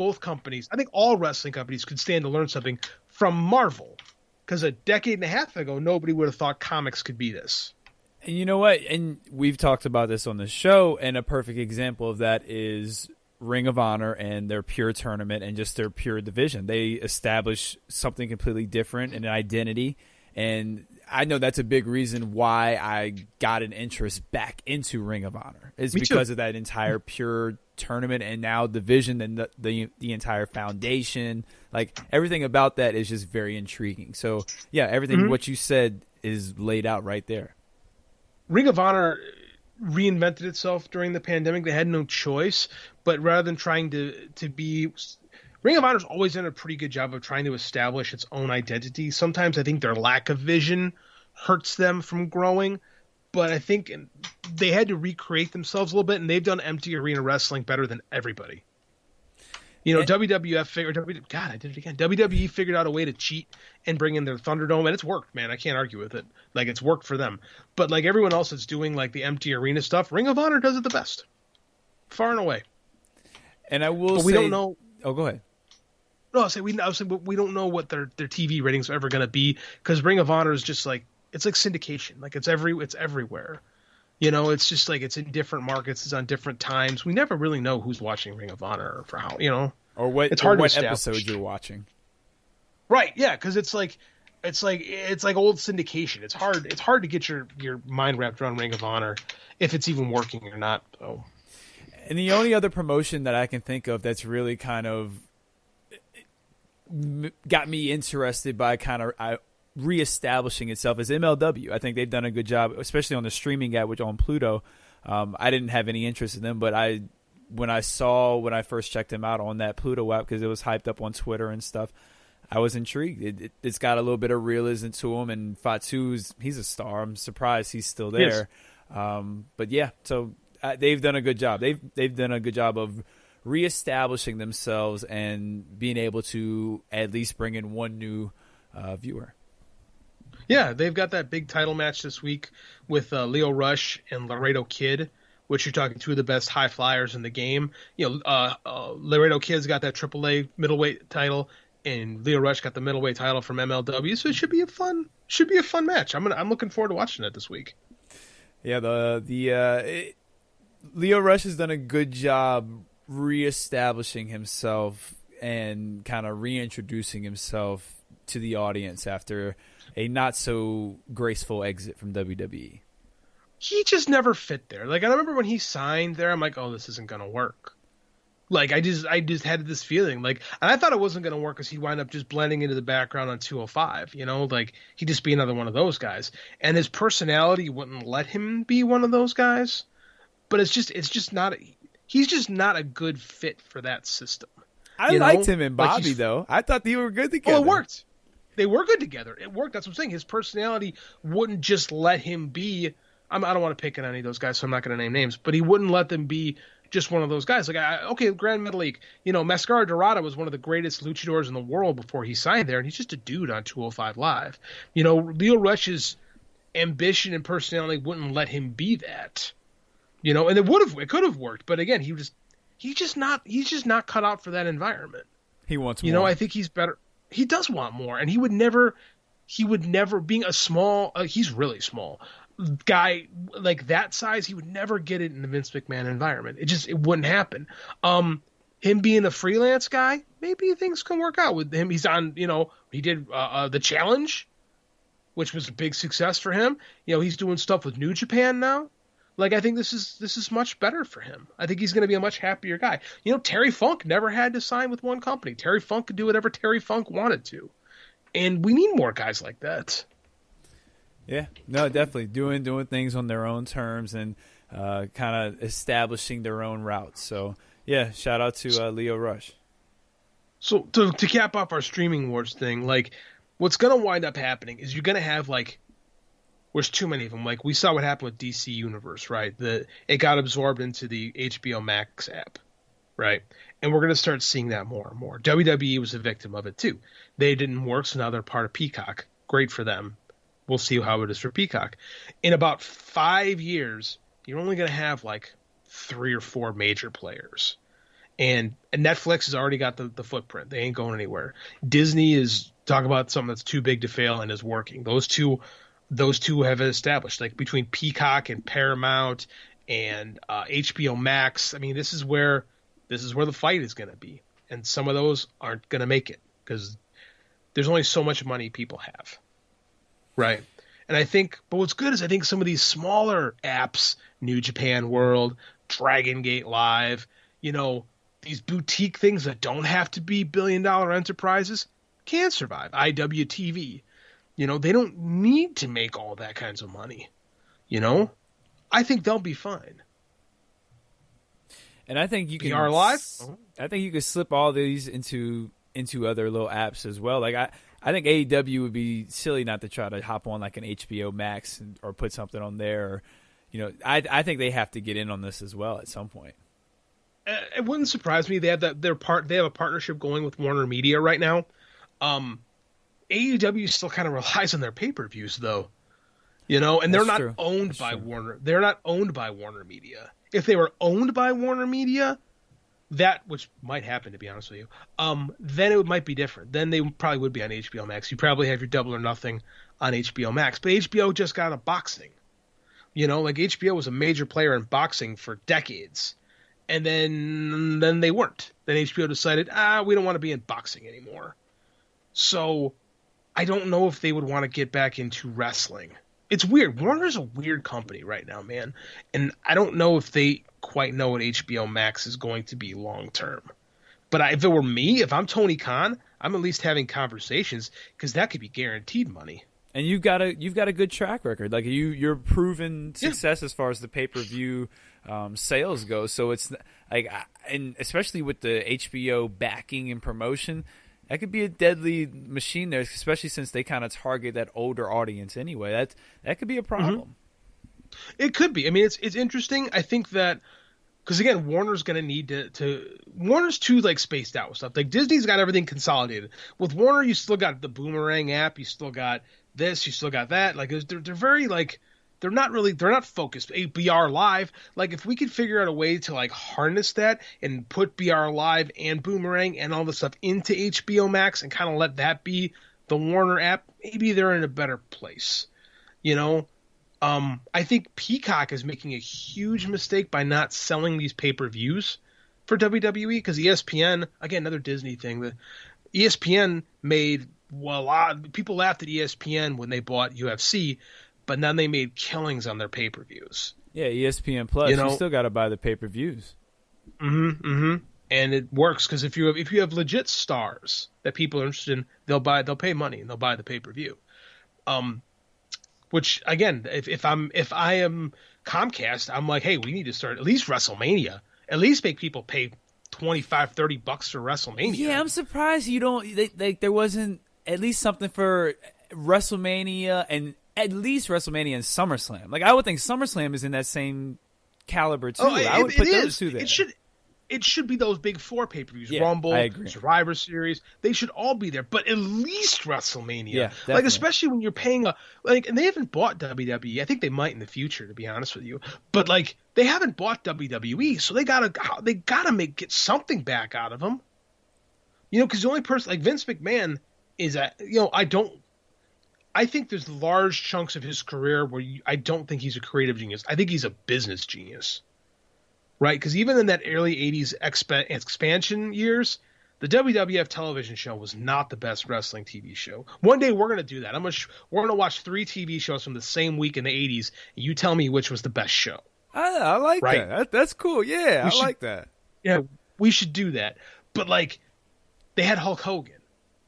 all wrestling companies could stand to learn something from Marvel, because a decade and a half ago, nobody would have thought comics could be this. And you know what? And we've talked about this on the show, and a perfect example of that is Ring of Honor and their pure tournament and just their pure division. They establish something completely different and an identity. And I know that's a big reason why I got an interest back into Ring of Honor. It's because of that entire pure tournament and now division and the entire foundation. Like, everything about that is just very intriguing. So, yeah, everything what you said is laid out right there. Ring of Honor reinvented itself during the pandemic. They had no choice, but rather than trying to be, Ring of Honor's always done a pretty good job of trying to establish its own identity. Sometimes I think their lack of vision hurts them from growing, but I think they had to recreate themselves a little bit, and they've done empty arena wrestling better than everybody. WWE figured out a way to cheat and bring in their Thunderdome, and it's worked, man. I can't argue with it. Like, it's worked for them. But like everyone else that's doing like the empty arena stuff, Ring of Honor does it the best, far and away. And I will say, we don't know. Oh, go ahead. No, we don't know what their TV ratings are ever going to be, because Ring of Honor is just like, it's like syndication. Like, it's everywhere. It's just like, it's in different markets, it's on different times. We never really know who's watching Ring of Honor or for how, or what, it's hard or what to episode you're watching. Right. Yeah. Cause it's like old syndication. It's hard to get your mind wrapped around Ring of Honor if it's even working or not. So. And the only other promotion that I can think of that's really kind of got me interested by kind of reestablishing itself is MLW. I think they've done a good job, especially on the streaming app, which on Pluto. I didn't have any interest in them, but when I first checked them out on that Pluto app, because it was hyped up on Twitter and stuff, I was intrigued. It's got a little bit of realism to him, and Fatu's, he's a star. I'm surprised he's still there. Yes. But yeah, so they've done a good job. They've done a good job of reestablishing themselves and being able to at least bring in one new viewer. Yeah, they've got that big title match this week with Leo Rush and Laredo Kid, which you're talking two of the best high flyers in the game. Laredo Kid's got that AAA middleweight title, and Leo Rush got the middleweight title from MLW. So it should be a fun match. I'm looking forward to watching it this week. Yeah, Leo Rush has done a good job reestablishing himself and kind of reintroducing himself to the audience after a not so graceful exit from WWE. He just never fit there. Like, I remember when he signed there, I'm like, oh, this isn't gonna work. Like, I just had this feeling, like, and I thought it wasn't gonna work because he wound up just blending into the background on 205. Like he'd just be another one of those guys, and his personality wouldn't let him be one of those guys. But it's just not. He's just not a good fit for that system. I liked him and Bobby, though. I thought they were good together. Well, it worked. They were good together. It worked. That's what I'm saying. His personality wouldn't just let him be. I don't want to pick on any of those guys, so I'm not going to name names. But he wouldn't let them be just one of those guys. Like, Grand Metalik. Mascara Dorada was one of the greatest luchadors in the world before he signed there, and he's just a dude on 205 Live. Leo Rush's ambition and personality wouldn't let him be that. And it could have worked, but again, he's just not cut out for that environment. He wants more. I think he's better. He does want more, and he would never being a small, he's really small guy like that size, he would never get it in the Vince McMahon environment. It wouldn't happen. Him being a freelance guy, maybe things can work out with him. He's on, he did the Challenge, which was a big success for him. He's doing stuff with New Japan now. Like, I think this is much better for him. I think he's going to be a much happier guy. Terry Funk never had to sign with one company. Terry Funk could do whatever Terry Funk wanted to. And we need more guys like that. Yeah, no, definitely. Doing things on their own terms and kind of establishing their own routes. So, yeah, shout out to Leo Rush. So, to cap off our streaming wars thing, like, what's going to wind up happening is you're going to have, like, there's too many of them. Like, we saw what happened with DC Universe, right? It got absorbed into the HBO Max app, right? And we're going to start seeing that more and more. WWE was a victim of it, too. They didn't work, so now they're part of Peacock. Great for them. We'll see how it is for Peacock. In about 5 years, you're only going to have, like, 3 or 4 major players. And Netflix has already got the footprint. They ain't going anywhere. Disney is talking about something that's too big to fail and is working. Those two have established, like, between Peacock and Paramount and HBO Max. I mean, this is where the fight is going to be, and some of those aren't going to make it because there's only so much money people have, right? And I think, but what's good is I think some of these smaller apps, New Japan World, Dragon Gate Live, these boutique things that don't have to be billion-dollar enterprises can survive. IWTV. They don't need to make all that kinds of money. I think they'll be fine. And I think you can PR Live? I think you could slip all these into other little apps as well. Like I think AEW would be silly not to try to hop on like an HBO Max or put something on there. Or, I think they have to get in on this as well at some point. It wouldn't surprise me. They have They have a partnership going with Warner Media right now. AEW still kind of relies on their pay-per-views, though, and they're not owned by Warner. They're not owned by Warner Media. If they were owned by Warner Media, which might happen, to be honest with you, then it might be different. Then they probably would be on HBO Max. You probably have your Double or Nothing on HBO Max. But HBO just got a boxing. Like HBO was a major player in boxing for decades. And then they weren't. Then HBO decided, we don't want to be in boxing anymore. So I don't know if they would want to get back into wrestling it's weird. Warner's a weird company right now, man. And I don't know if they quite know what HBO Max is going to be long term. But if it were me, if I'm Tony Khan, I'm at least having conversations because that could be guaranteed money. And you've got a good track record. Like you're proven success as far as the pay-per-view sales go. So it's like, and especially with the HBO backing and promotion, that could be a deadly machine there, especially since they kind of target that older audience anyway. That could be a problem. It could be. I mean, it's interesting. I think that because again, Warner's going to need to Warner's too like spaced out with stuff. Like Disney's got everything consolidated. With Warner, you still got the Boomerang app. You still got this. You still got that. Like they're very like. They're not focused. BR Live, like if we could figure out a way to like harness that and put BR Live and Boomerang and all the stuff into HBO Max and kind of let that be the Warner app, maybe they're in a better place. You know, I think Peacock is making a huge mistake by not selling these pay-per-views for WWE because ESPN, again, another Disney thing. The ESPN made a lot. People laughed at ESPN when they bought UFC. But then they made killings on their pay-per-views. Yeah, ESPN Plus. You still got to buy the pay-per-views. And it works because if you have legit stars that people are interested in, they'll pay money and they'll buy the pay-per-view. Which again, if I am Comcast, I'm like, hey, we need to start at least WrestleMania. At least make people pay $25-$30 for WrestleMania. Yeah, I'm surprised you don't. There wasn't at least something for WrestleMania and. At least WrestleMania and SummerSlam. Like I would think SummerSlam is in that same caliber too. I would put those two there. It should be those big four pay-per-views: yeah, Rumble, Survivor Series. They should all be there, but at least WrestleMania. Yeah, like especially when you're paying and they haven't bought WWE. I think they might in the future, to be honest with you. But like they haven't bought WWE, so they gotta get something back out of them. You know, because the only person like Vince McMahon is I think there's large chunks of his career where I don't think he's a creative genius. I think he's a business genius, right? Because even in that early 80s expansion years, the WWF television show was not the best wrestling TV show. One day we're going to do that. We're going to watch 3 TV shows from the same week in the 80s, and you tell me which was the best show. I like that. That's cool. Yeah, I like that. Yeah, we should do that. But, like, they had Hulk Hogan.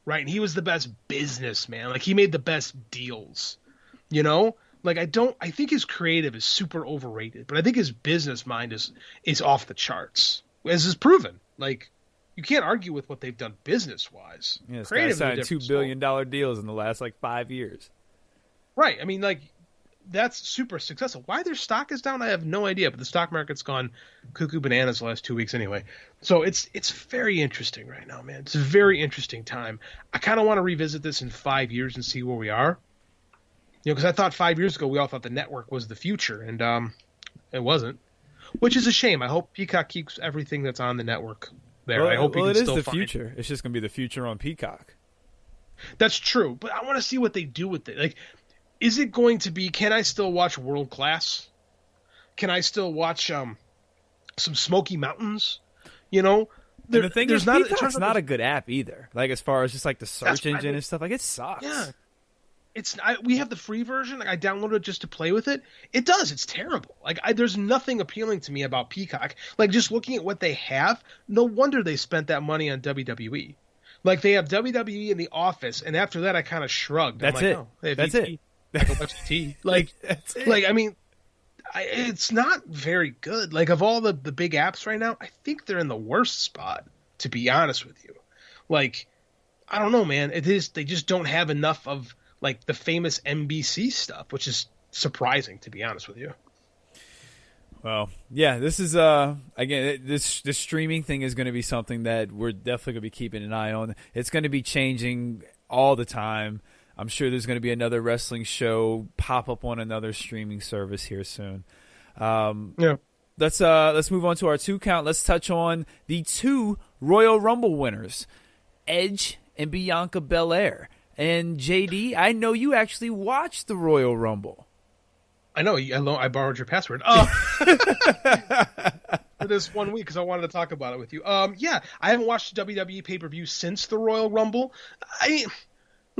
Right, and he was the best businessman. Like he made the best deals, you know. Like I think his creative is super overrated, but I think his business mind is off the charts, as is proven. Like you can't argue with what they've done business wise. Yeah, this guy signed $2 billion deals in the last like 5 years. Right. I mean, like that's super successful. Why their stock is down, I have no idea. But the stock market's gone cuckoo bananas the last 2 weeks anyway. So it's very interesting right now, man. It's a very interesting time. I kind of want to revisit this in 5 years and see where we are. You know, because I thought 5 years ago we all thought the network was the future, and it wasn't, which is a shame. I hope Peacock keeps everything that's on the network there. I hope it is the future. It's just going to be the future on Peacock. That's true, but I want to see what they do with it. Like, is it going to be? Can I still watch World Class? Can I still watch some Smoky Mountains? You know, the thing is, Peacock's not a good app either. Like as far as just like the search engine and stuff, like it sucks. Yeah, we have the free version. Like I downloaded it just to play with it. It does. It's terrible. Like there's nothing appealing to me about Peacock. Like just looking at what they have, no wonder they spent that money on WWE. Like they have WWE and The Office, and after that, I kind of shrugged. That's it. That's it. I go watch the T. Like, like I mean, it's not very good. Like of all the big apps right now, I think they're in the worst spot. To be honest with you, like I don't know, man. It is they just don't have enough of like the famous NBC stuff, which is surprising. To be honest with you. Well, yeah, this is again this streaming thing is going to be something that we're definitely going to be keeping an eye on. It's going to be changing all the time. I'm sure there's going to be another wrestling show pop up on another streaming service here soon. Yeah. Let's move on to our 2 count. Let's touch on the 2 Royal Rumble winners, Edge and Bianca Belair. And JD, I know you actually watched the Royal Rumble. I know. I borrowed your password. For this 1 week because I wanted to talk about it with you. Yeah, I haven't watched the WWE pay-per-view since the Royal Rumble.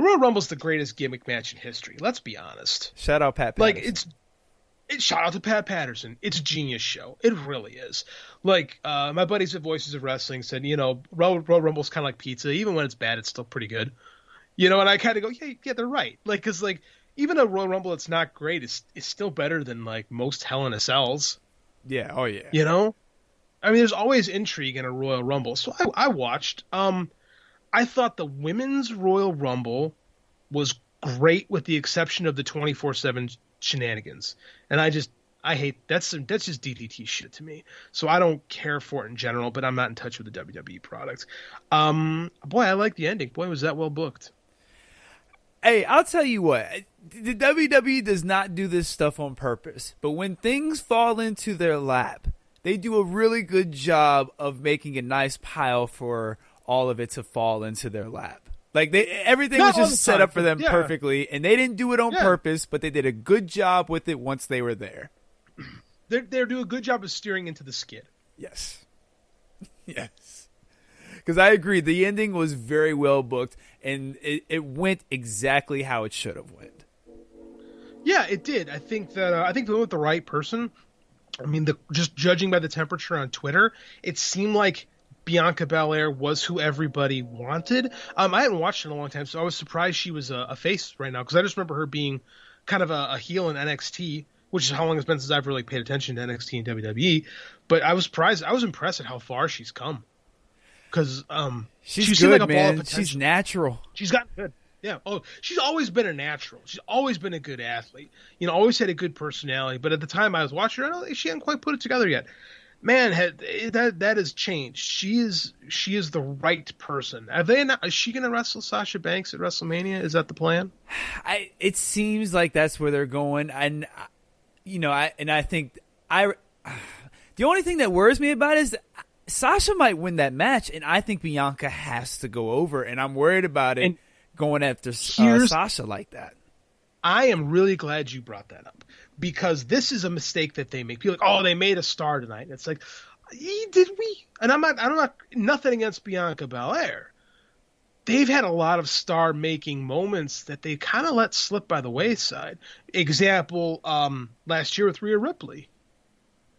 The Royal Rumble's the greatest gimmick match in history. Let's be honest. Shout out Pat Patterson. Shout out to Pat Patterson. It's a genius show. It really is. Like, my buddies at Voices of Wrestling said, Royal Rumble's kind of like pizza. Even when it's bad, it's still pretty good. And I kind of go, yeah, they're right. Like, because, like, even a Royal Rumble that's not great is still better than, like, most Hell in a Cells. Yeah, oh yeah. I mean, there's always intrigue in a Royal Rumble. So I watched. I thought the women's Royal Rumble was great with the exception of the 24/7 shenanigans. And I hate that's just DDT shit to me. So I don't care for it in general, but I'm not in touch with the WWE product. Boy, I like the ending. Boy, was that well booked. Hey, I'll tell you what. The WWE does not do this stuff on purpose. But when things fall into their lap, they do a really good job of making a nice pile for all of it to fall into their lap. Like everything was just set up for them perfectly, and they didn't do it on purpose, but they did a good job with it once they were there. They're doing a good job of steering into the skid. Yes. Yes. Because I agree, the ending was very well booked, and it went exactly how it should have went. Yeah, it did. I think they went with the right person. I mean, just judging by the temperature on Twitter, it seemed like Bianca Belair was who everybody wanted. I hadn't watched it in a long time, so I was surprised she was a face right now, because I just remember her being kind of a heel in NXT, which is how long it's been since I've really paid attention to NXT and WWE. But I was surprised. I was impressed at how far she's come. Because she's good, like man. She's natural. She's gotten good. Yeah. Oh, she's always been a natural. She's always been a good athlete. Always had a good personality. But at the time I was watching her, I don't think she hadn't quite put it together yet. Man, that has changed. She is the right person. Is she going to wrestle Sasha Banks at WrestleMania? Is that the plan? It seems like that's where they're going. And I think the only thing that worries me about is Sasha might win that match, and I think Bianca has to go over, and I'm worried about it going after Sasha like that. I am really glad you brought that up, because this is a mistake that they make. People are like, they made a star tonight. And it's like, did we? And I'm not nothing against Bianca Belair. They've had a lot of star-making moments that they kind of let slip by the wayside. Example, last year with Rhea Ripley.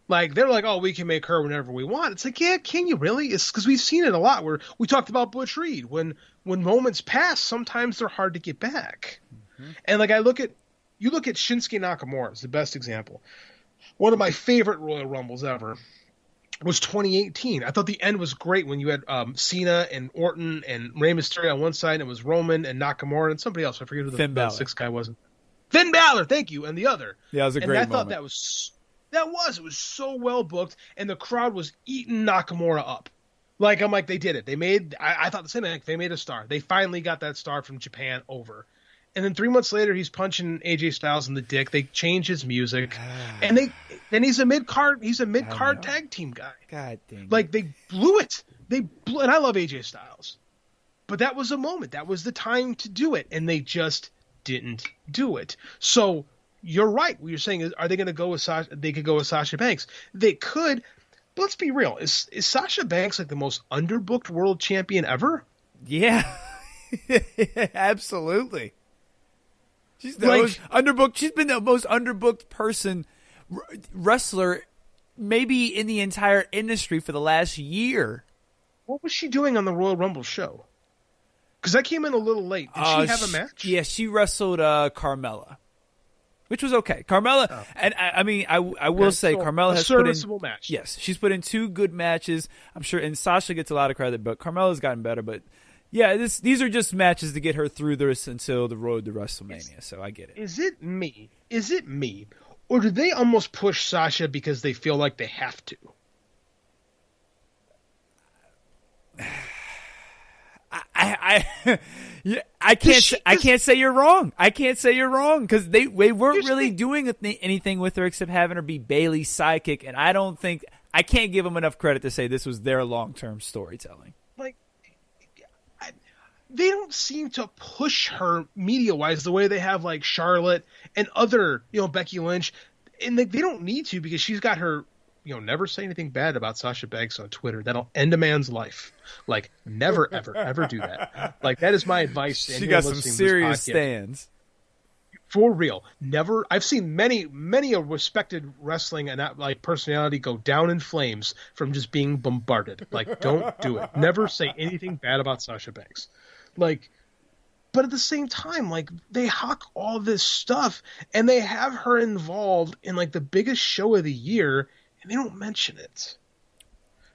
Like, they're like, we can make her whenever we want. It's like, yeah, can you really? It's because we've seen it a lot where we talked about Butch Reed. When moments pass, sometimes they're hard to get back. Mm-hmm. And like, you look at Shinsuke Nakamura is the best example. One of my favorite Royal Rumbles ever was 2018. I thought the end was great when you had Cena and Orton and Rey Mysterio on one side, and it was Roman and Nakamura and somebody else. I forget who the sixth guy was. Finn Balor, thank you, and the other. Yeah, it was a great moment. I thought it was so well booked, and the crowd was eating Nakamura up. Like, I'm like, they did it. I thought the same thing. Like, they made a star. They finally got that star from Japan over. And then 3 months later, he's punching AJ Styles in the dick. They change his music, and then he's a mid-card tag team guy. God dang. Like, they blew it. And I love AJ Styles, but that was a moment. That was the time to do it, and they just didn't do it. So you're right. What you're saying is, are they going to go with Sasha? They could go with Sasha Banks. They could, but let's be real. Is Sasha Banks like the most underbooked world champion ever? Yeah, absolutely. She's the most underbooked. She's been the most underbooked wrestler, maybe in the entire industry for the last year. What was she doing on the Royal Rumble show? Because I came in a little late. Did she have a match? Yeah, she wrestled Carmella, which was okay. Carmella, and I will say Carmella has put in match. Yes, she's put in 2 good matches. I'm sure, and Sasha gets a lot of credit, but Carmella's gotten better. But yeah, these are just matches to get her through this until the road to WrestleMania. So I get it. Is it me? Or do they almost push Sasha because they feel like they have to? I can't say you're wrong. I can't say you're wrong because they weren't really doing anything with her except having her be Bayley's sidekick, and I can't give them enough credit to say this was their long-term storytelling. Like, they don't seem to push her media-wise the way they have like Charlotte and other, Becky Lynch, and they don't need to because she's got her never say anything bad about Sasha Banks on Twitter. That'll end a man's life. Like, never, ever, ever do that. Like, that is my advice. To she got some serious stands. For real. Never. I've seen many a respected wrestling and personality go down in flames from just being bombarded. Like, don't do it. Never say anything bad about Sasha Banks. Like, but at the same time, like, they hawk all this stuff and they have her involved in like the biggest show of the year and they don't mention it.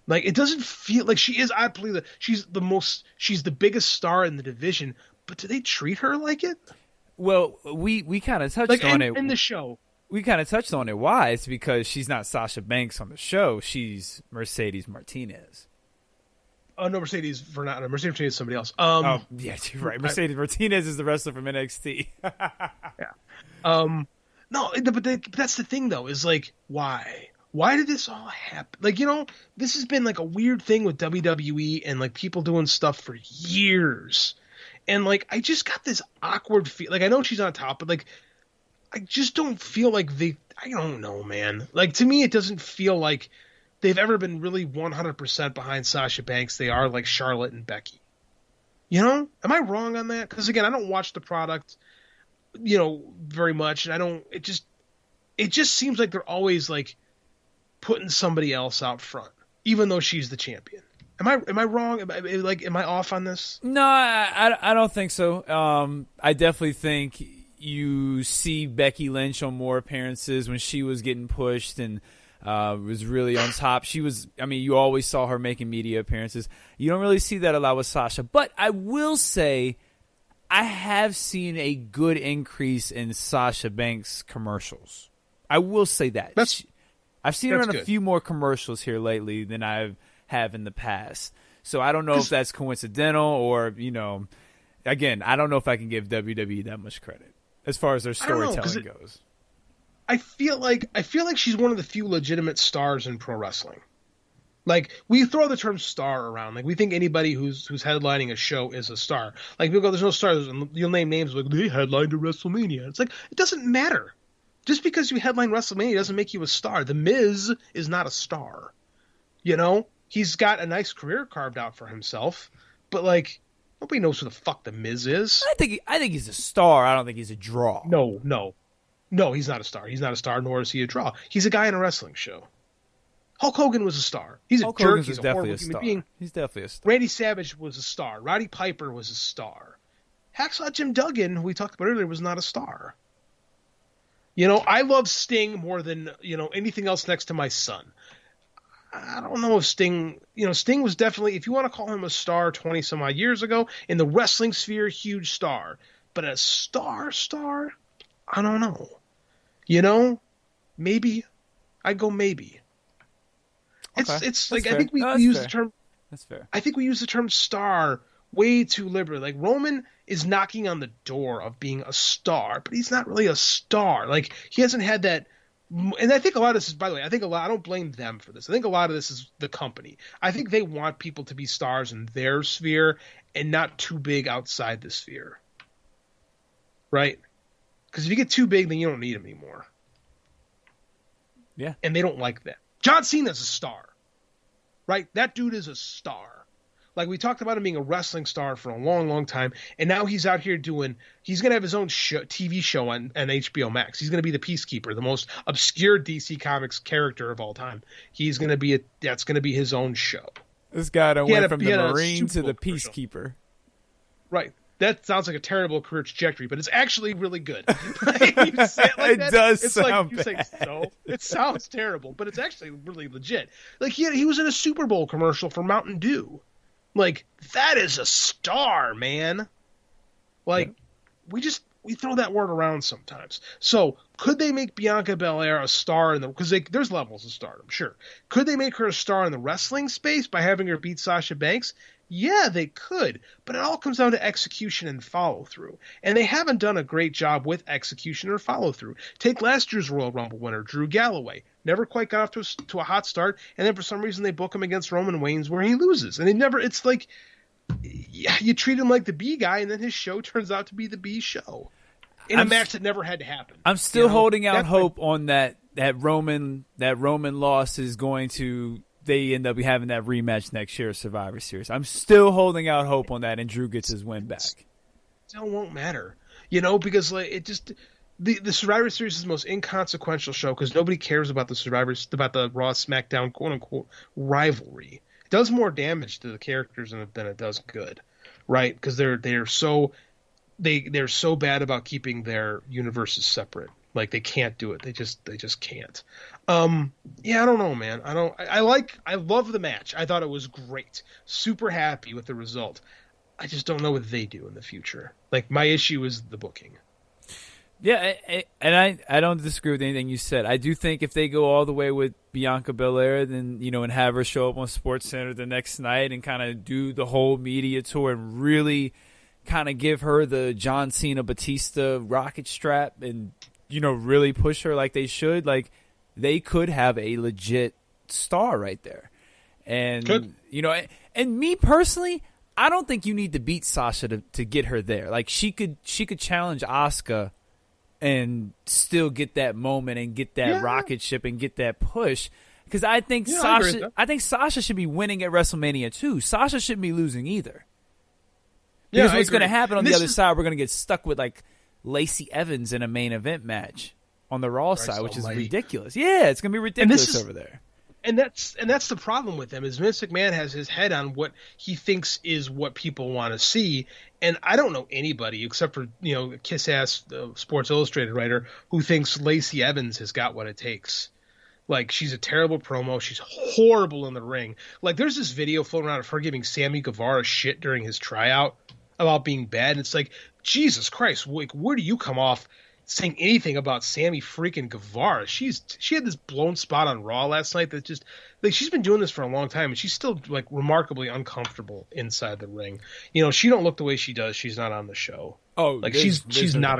Like, it doesn't feel like she is. I believe that she's the biggest star in the division, but do they treat her like it? Well, we kind of touched on it in the show. We kind of touched on it. Why? It's because she's not Sasha Banks on the show. She's Mercedes Martinez. Oh, no, Mercedes Martinez is somebody else. Oh, yeah, you're right. Mercedes Martinez is the wrestler from NXT. Yeah. No, but that's the thing, though, is like, why? Why did this all happen? Like, this has been like a weird thing with WWE and like people doing stuff for years. And like, I just got this awkward feel. Like, I know she's on top, but like, I just don't feel like I don't know, man. Like, to me, it doesn't feel like they've ever been really 100% behind Sasha Banks. They are like Charlotte and Becky. Am I wrong on that? Because again, I don't watch the product, very much. And it just seems like they're always like putting somebody else out front, even though she's the champion. Am I wrong? Am I off on this? No, I don't think so. I definitely think you see Becky Lynch on more appearances when she was getting pushed and was really on top. You always saw her making media appearances. You don't really see that a lot with Sasha. But I will say I have seen a good increase in Sasha Banks commercials. I will say that. I've seen her in a few more commercials here lately than I have in the past. So I don't know if that's coincidental or, again, I don't know if I can give WWE that much credit as far as their storytelling goes. I feel like she's one of the few legitimate stars in pro wrestling. Like, we throw the term star around. Like, we think anybody who's headlining a show is a star. Like, people go, there's no stars. And you'll name names like, they headlined a WrestleMania. It's like, it doesn't matter. Just because you headline WrestleMania doesn't make you a star. The Miz is not a star. He's got a nice career carved out for himself. But, like, nobody knows who the fuck the Miz is. I think he's a star. I don't think he's a draw. No, he's not a star. He's not a star, nor is he a draw. He's a guy in a wrestling show. Hulk Hogan was a star. He's a jerk. He's a horrible human being. He's definitely a star. Randy Savage was a star. Roddy Piper was a star. Hacksaw Jim Duggan, who we talked about earlier, was not a star. I love Sting more than, anything else next to my son. I don't know if Sting, Sting was definitely, if you want to call him a star 20 some odd years ago, in the wrestling sphere, huge star. But a star, I don't know. Maybe. I'd go maybe. Okay. It's like, I think we use the term. That's fair. I think we use the term star way too liberally. Like, Roman is knocking on the door of being a star, but he's not really a star. Like, he hasn't had that. And I think a lot of this is, by the way, I don't blame them for this. I think a lot of this is the company. I think they want people to be stars in their sphere and not too big outside the sphere. Right? Because if you get too big, then you don't need them anymore. Yeah. And they don't like that. John Cena's a star. Right? That dude is a star. Like, we talked about him being a wrestling star for a long, long time, and now he's out here he's going to have his own TV show on HBO Max. He's going to be the Peacekeeper, the most obscure DC Comics character of all time. That's going to be his own show. This guy went from the Marine to the Peacekeeper. Right. That sounds like a terrible career trajectory, but it's actually really good. It does it's sound like, bad. So. It sounds terrible, but it's actually really legit. Like, he was in a Super Bowl commercial for Mountain Dew. Like, that is a star, man. Like, we throw that word around sometimes. So, could they make Bianca Belair a star because there's levels of stardom, sure. Could they make her a star in the wrestling space by having her beat Sasha Banks? Yeah, they could, but it all comes down to execution and follow-through. And they haven't done a great job with execution or follow-through. Take last year's Royal Rumble winner, Drew Galloway. Never quite got off to a hot start, and then for some reason they book him against Roman Reigns where he loses. And it's like, you treat him like the B guy, and then his show turns out to be the B show. In a match that never had to happen. I'm still holding out hope on that that Roman loss is going to, they end up having that rematch next year, Survivor Series. I'm still holding out hope on that, and Drew gets his win back. Still won't matter, because like it just the Survivor Series is the most inconsequential show because nobody cares about about the Raw SmackDown quote unquote rivalry. It does more damage to the characters than it does good, right? Because they're so bad about keeping their universes separate. Like they can't do it. They just can't. Yeah, I don't know, man. I love the match. I thought it was great. Super happy with the result. I just don't know what they do in the future. Like my issue is the booking. Yeah, and I don't disagree with anything you said. I do think if they go all the way with Bianca Belair, then and have her show up on SportsCenter the next night and kind of do the whole media tour and really kind of give her the John Cena Batista rocket strap and really push her like they should, like they could have a legit star right there. And Good. And me personally, I don't think you need to beat Sasha to get her there. Like she could challenge Asuka and still get that moment and get that rocket ship and get that push. Because I think Sasha should be winning at WrestleMania too. Sasha shouldn't be losing either. Because what's going to happen on the other side, we're going to get stuck with like Lacey Evans in a main event match on the Raw side, which is ridiculous. Yeah, it's going to be ridiculous over there. And that's the problem with them is Vince McMahon has his head on what he thinks is what people want to see, and I don't know anybody except for kiss-ass Sports Illustrated writer who thinks Lacey Evans has got what it takes. Like she's a terrible promo, she's horrible in the ring. Like there's this video floating around of her giving Sammy Guevara shit during his tryout about being bad, and it's like Jesus Christ, like where do you come off saying anything about Sammy freaking Guevara? She had this blown spot on Raw last night that just like she's been doing this for a long time and she's still like remarkably uncomfortable inside the ring. She don't look the way she does. She's not on the show. Oh, like she's not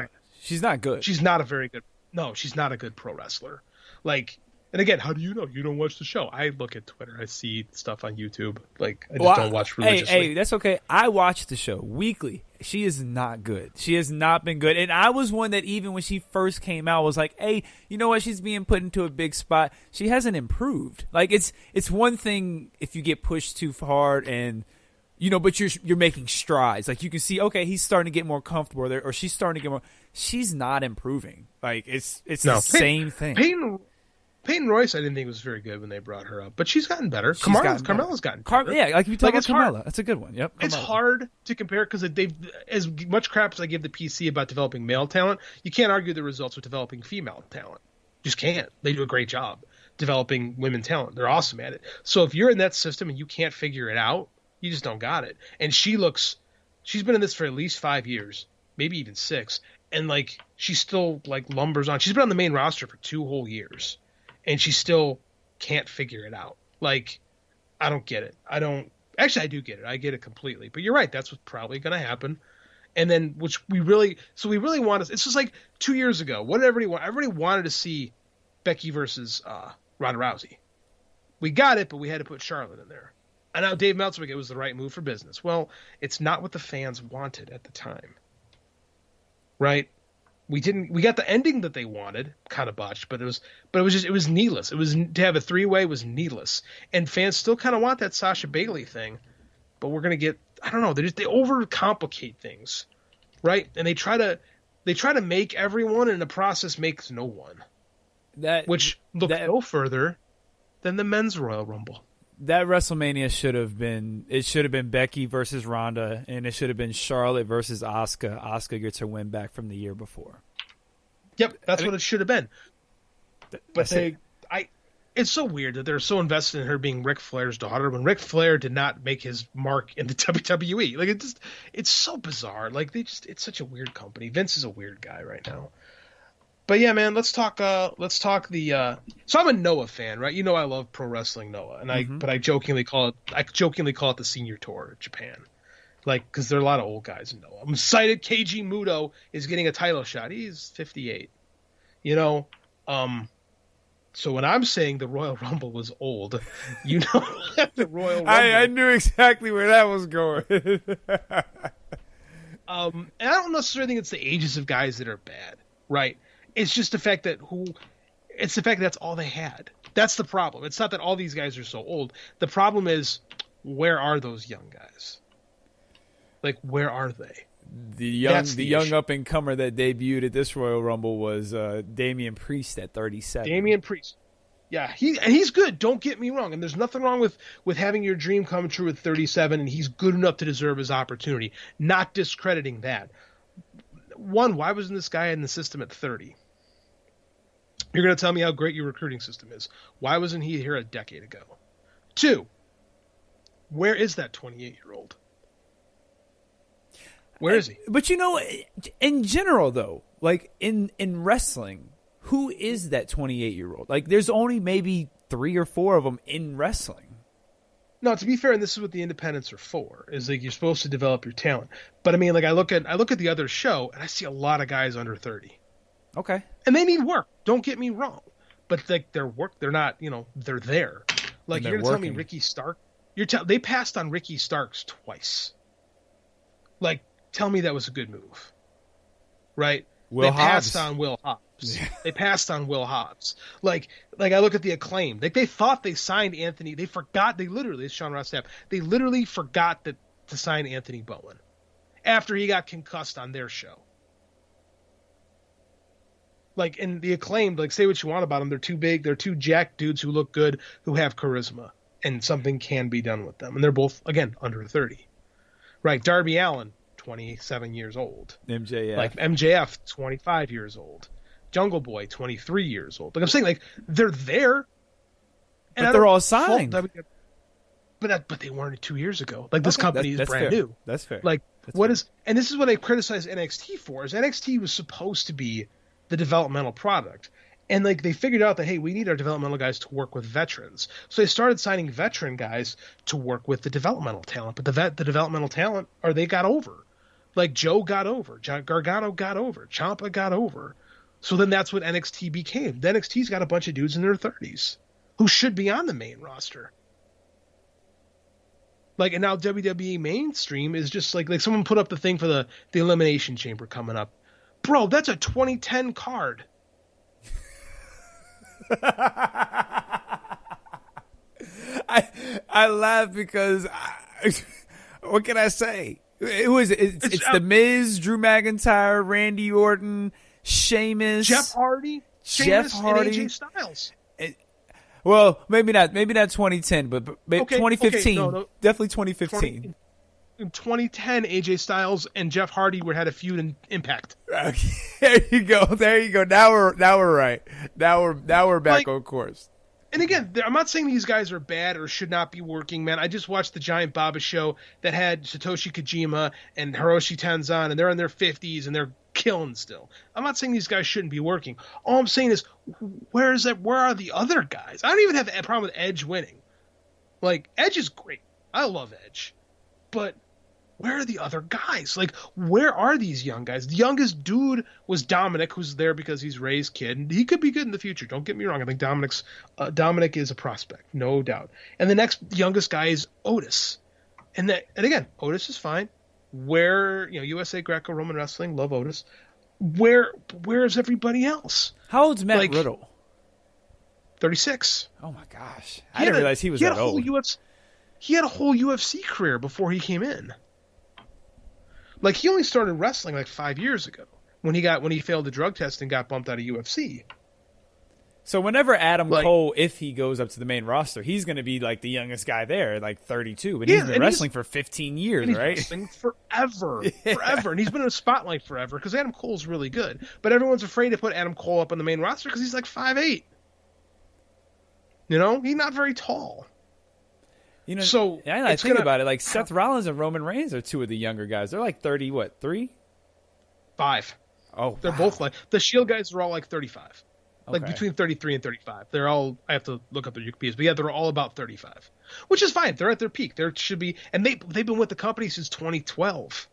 good. She's not a very good. No, she's not a good pro wrestler. Like, and again, how do you know? You don't watch the show. I look at Twitter. I see stuff on YouTube. Like I just don't watch religiously. Hey, that's okay. I watch the show weekly. She is not good. She has not been good. And I was one that even when she first came out was like, hey, you know what? She's being put into a big spot. She hasn't improved. Like it's one thing if you get pushed too hard and but you're making strides. Like you can see, okay, he's starting to get more comfortable there, or she's starting to get more. She's not improving. Like it's the same thing. Peyton Royce, I didn't think was very good when they brought her up, but she's gotten better. Carmella's gotten better. Yeah, like if you talk about Carmella, that's a good one. Yep, it's hard to compare because they've as much crap as I give the PC about developing male talent, you can't argue the results with developing female talent. Just can't. They do a great job developing women talent. They're awesome at it. So if you're in that system and you can't figure it out, you just don't got it. And she's been in this for at least 5 years, maybe even 6, and like she still like lumbers on. She's been on the main roster for 2 whole years. And she still can't figure it out. Like, I don't get it. I do get it. I get it completely. But you're right. That's what's probably going to happen. And then, we really want to. It's just like 2 years ago. What did everybody want? Everybody wanted to see Becky versus Ronda Rousey. We got it, but we had to put Charlotte in there. And now Dave Meltzer, it was the right move for business. Well, it's not what the fans wanted at the time, right? We got the ending that they wanted, kind of botched, but it was needless. It was to have a 3-way was needless, and fans still kind of want that Sasha Bailey thing, but we're gonna get, I don't know, they overcomplicate things, right? And they try to make everyone, and the process makes no one. No further than the men's Royal Rumble. That WrestleMania should have been Becky versus Ronda, and it should have been Charlotte versus Asuka. Asuka gets her win back from the year before. Yep, that's what it should have been. But it's so weird that they're so invested in her being Ric Flair's daughter when Ric Flair did not make his mark in the WWE. Like it's so bizarre. Like it's such a weird company. Vince is a weird guy right now. But yeah, man, let's talk the. So I'm a Noah fan, right? I love Pro Wrestling Noah, and but I jokingly call it the senior tour of Japan, like because there are a lot of old guys in Noah. I'm excited. Keiji Muto is getting a title shot. He's 58, So when I'm saying the Royal Rumble was old, the Royal Rumble. I knew exactly where that was going. And I don't necessarily think it's the ages of guys that are bad, right? It's just the fact that It's the fact that that's all they had. That's the problem. It's not that all these guys are so old. The problem is, where are those young guys? Like, where are they? The young up and comer that debuted at this Royal Rumble was Damian Priest at 37. Damian Priest. Yeah, he's good. Don't get me wrong. And there's nothing wrong with having your dream come true at 37, and he's good enough to deserve his opportunity. Not discrediting that. One, why wasn't this guy in the system at 30? You're going to tell me how great your recruiting system is. Why wasn't he here a decade ago? Two, where is that 28-year-old? Where is he? But in general, though, like in wrestling, who is that 28-year-old? Like, there's only maybe 3 or 4 of them in wrestling. No, to be fair, and this is what the independents are for, is like you're supposed to develop your talent. But I mean, like I look at the other show, and I see a lot of guys under 30. Okay. And they need work. Don't get me wrong. But like they're not, they're there. Like you're going to tell me Ricky Stark? They passed on Ricky Starks twice. Like, tell me that was a good move. Right? They passed on Will Hobbs. Yeah. They passed on Will Hobbs. Like I look at the Acclaim. Like they thought they signed Anthony. They forgot. It's Sean Ross Sapp. They literally forgot to sign Anthony Bowen after he got concussed on their show. Like, in the Acclaimed, like, say what you want about them. They're too big. They're two jacked dudes who look good, who have charisma, and something can be done with them. And they're both, again, under 30. Right? Darby Allin, 27 years old. MJF. Like, MJF, 25 years old. Jungle Boy, 23 years old. Like, I'm saying, like, they're there. And but they're all signed. But they weren't 2 years ago. Like, this company is brand new. That's fair. Like, and this is what I criticize NXT for, is NXT was supposed to be the developmental product. And like they figured out that, hey, we need our developmental guys to work with veterans. So they started signing veteran guys to work with the developmental talent. But the developmental talent, they got over. Like Joe got over. Gargano got over. Ciampa got over. So then that's what NXT became. The NXT's got a bunch of dudes in their 30s who should be on the main roster. Like, and now WWE mainstream is just like someone put up the thing for the Elimination Chamber coming up. Bro, that's a 2010 card. I laugh because what can I say? It's The Miz, Drew McIntyre, Randy Orton, Sheamus, Jeff Hardy, and AJ Styles. Well, maybe not 2010, but maybe 2015. Okay, no. Definitely 2015. In 2010, AJ Styles and Jeff Hardy had a feud in Impact. There you go. Now we're right. Now we're back on course. And again, I'm not saying these guys are bad or should not be working, man. I just watched the Giant Baba show that had Satoshi Kojima and Hiroshi Tenzan, and they're in their 50s and they're killing still. I'm not saying these guys shouldn't be working. All I'm saying is, where are the other guys? I don't even have a problem with Edge winning. Like, Edge is great. I love Edge. But where are the other guys? Like, where are these young guys? The youngest dude was Dominic, who's there because he's Ray's kid. And he could be good in the future. Don't get me wrong. I think Dominic is a prospect, no doubt. And the next youngest guy is Otis. And again, Otis is fine. Where, USA Greco-Roman Wrestling, love Otis. Where is everybody else? How old's Matt Riddle? 36. Oh my gosh. I didn't realize he was that old. He had a whole UFC career before he came in. Like, he only started wrestling like 5 years ago when he failed the drug test and got bumped out of UFC. So whenever Adam Cole, if he goes up to the main roster, he's going to be like the youngest guy there, like 32. But he's been wrestling for 15 years, right? He's wrestling forever. And he's been in a spotlight forever because Adam Cole's really good. But everyone's afraid to put Adam Cole up on the main roster because he's like 5'8". He's not very tall. So I think about it. Like Seth Rollins and Roman Reigns are two of the younger guys. They're like 30, 3? 5. Oh, they're both like the Shield guys are all like 35, like between 33 and 35. They're all. I have to look up their UPS, but yeah, they're all about 35, which is fine. They're at their peak. There should be, and they've been with the company since 2012.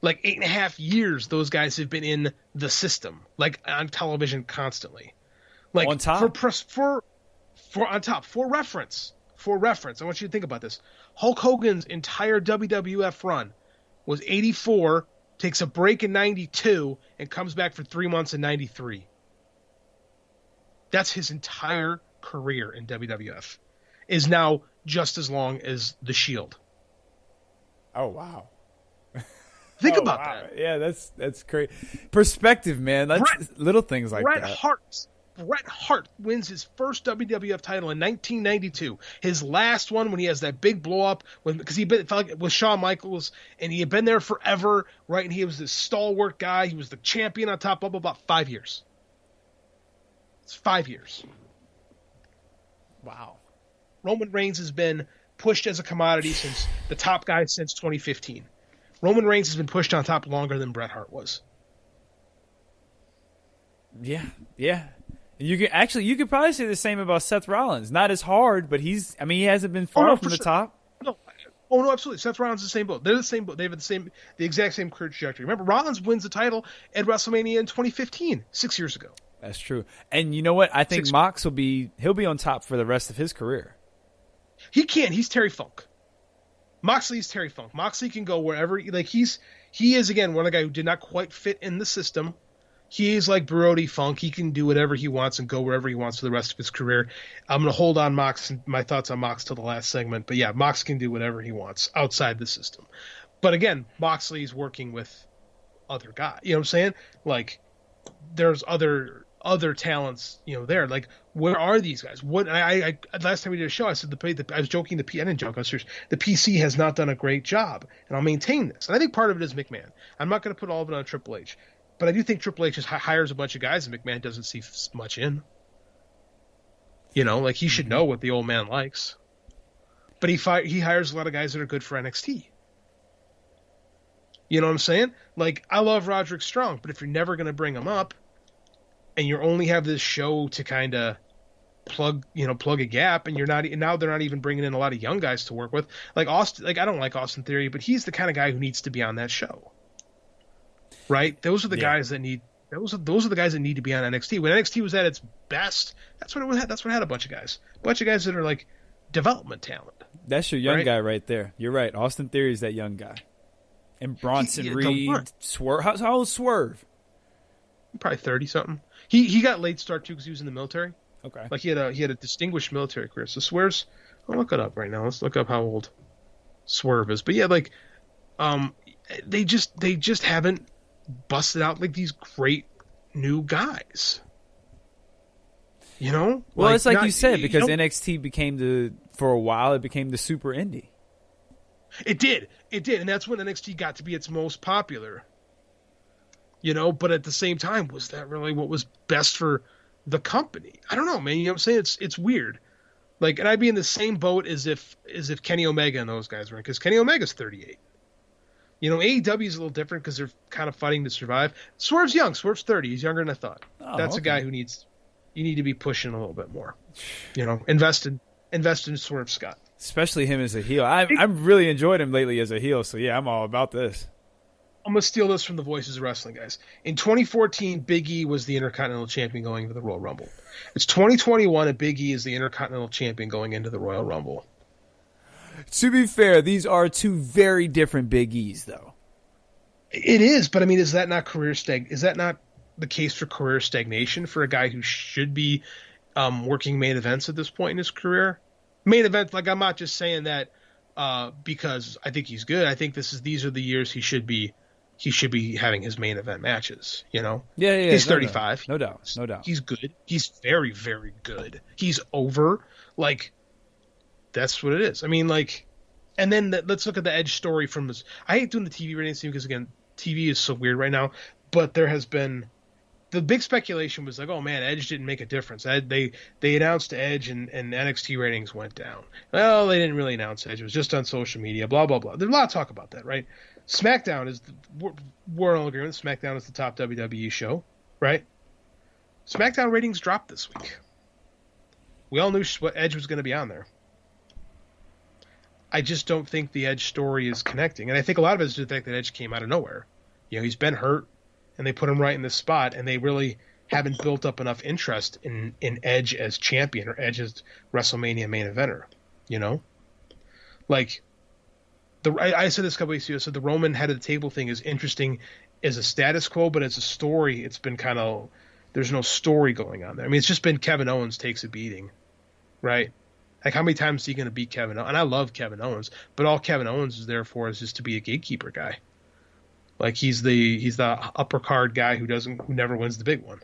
Like 8.5 years, those guys have been in the system, like on television constantly. Like on top for on top for reference. For reference, I want you to think about this. Hulk Hogan's entire WWF run was 84, takes a break in 92, and comes back for 3 months in 93. That's his entire career in WWF. Is now just as long as the Shield. Oh wow. Think about that. Yeah, that's great perspective, man. That's little things like that. Bret Hart wins his first WWF title in 1992. His last one when he has that big blow up because felt like it was Shawn Michaels and he had been there forever, right? And he was this stalwart guy. He was the champion on top of about 5 years. It's 5 years. Wow. Roman Reigns has been pushed as a commodity since the top guy since 2015. Roman Reigns has been pushed on top longer than Bret Hart was. Yeah. You could probably say the same about Seth Rollins. Not as hard, but he hasn't been far from the top. No, absolutely. Seth Rollins is the same boat. They're the same boat. They have the exact same career trajectory. Remember, Rollins wins the title at WrestleMania in 2015, 6 years ago. That's true. And you know what? I think Mox he'll be on top for the rest of his career. He can. He's Terry Funk. Moxley's Terry Funk. Moxley can go wherever. He is again one of the guys who did not quite fit in the system. He is like Brody Funk. He can do whatever he wants and go wherever he wants for the rest of his career. I'm going to hold on Mox and my thoughts on Mox till the last segment. But yeah, Mox can do whatever he wants outside the system. But again, Moxley's working with other guys. You know what I'm saying? Like there's other talents, there. Like, where are these guys? What I last time we did a show, I said I was joking. I didn't joke. I was serious. The PC has not done a great job, and I'll maintain this. And I think part of it is McMahon. I'm not going to put all of it on Triple H, but I do think Triple H just hires a bunch of guys, and McMahon doesn't see much in. Like he should know what the old man likes, but he hires a lot of guys that are good for NXT. You know what I'm saying? Like, I love Roderick Strong, but if you're never going to bring him up, and you only have this show to kind of plug a gap, and now they're not even bringing in a lot of young guys to work with. Like Austin, I don't like Austin Theory, but he's the kind of guy who needs to be on that show, right? Those are the guys that need. Those are the guys that need to be on NXT. When NXT was at its best, that's when it had. That's when it had a bunch of guys that are like development talent. That's your young guy right there. You're right. Austin Theory is that young guy, and Bronson Reed, Swerve. How old is Swerve? Probably 30 something. He got late start too because he was in the military. Okay. Like he had a distinguished military career. So Swerve's, I'll look it up right now. Let's look up how old Swerve is. But yeah, like they just haven't busted out like these great new guys. Well, it's like you said, because NXT became for a while it became the super indie. It did, and that's when NXT got to be its most popular. But at the same time, was that really what was best for the company? I don't know, man. You know what I'm saying? It's weird. Like, and I'd be in the same boat as if Kenny Omega and those guys were, because Kenny Omega's 38. AEW is a little different because they're kind of fighting to survive. Swerve's young. Swerve's 30. He's younger than I thought. That's a guy who you need to be pushing a little bit more. Invest in Swerve Scott. Especially him as a heel. I've really enjoyed him lately as a heel. So yeah, I'm all about this. I'm going to steal this from the Voices of Wrestling, guys. In 2014, Big E was the Intercontinental Champion going into the Royal Rumble. It's 2021, and Big E is the Intercontinental Champion going into the Royal Rumble. To be fair, these are two very different Big E's, though. It is, but I mean, is that not the case for career stagnation for a guy who should be working main events at this point in his career? Main event, like, I'm not just saying that because I think he's good. I think these are the years he should be having his main event matches, Yeah. He's 35. No doubt. He's good. He's very, very good. He's over. Like, that's what it is. I mean, like, and then let's look at the Edge story from this. I hate doing the TV ratings because, again, TV is so weird right now. But there has been the big speculation was like, oh man, Edge didn't make a difference. They announced Edge and NXT ratings went down. Well, they didn't really announce Edge. It was just on social media. Blah blah blah. There's a lot of talk about that, right? SmackDown is we're all agreement. SmackDown is the top WWE show, right? SmackDown ratings dropped this week. We all knew what Edge was going to be on there. I just don't think the Edge story is connecting, and I think a lot of it is the fact that Edge came out of nowhere. He's been hurt, and they put him right in this spot, and they really haven't built up enough interest in Edge as champion or Edge as WrestleMania main eventer. Like I said this a couple weeks ago. So the Roman head of the table thing is interesting as a status quo, but as a story, it's been kind of There's no story going on there. I mean, it's just been Kevin Owens takes a beating, right? Like, how many times is he going to beat Kevin Owens? And I love Kevin Owens, but all Kevin Owens is there for is just to be a gatekeeper guy. Like, he's the upper card guy who never wins the big one.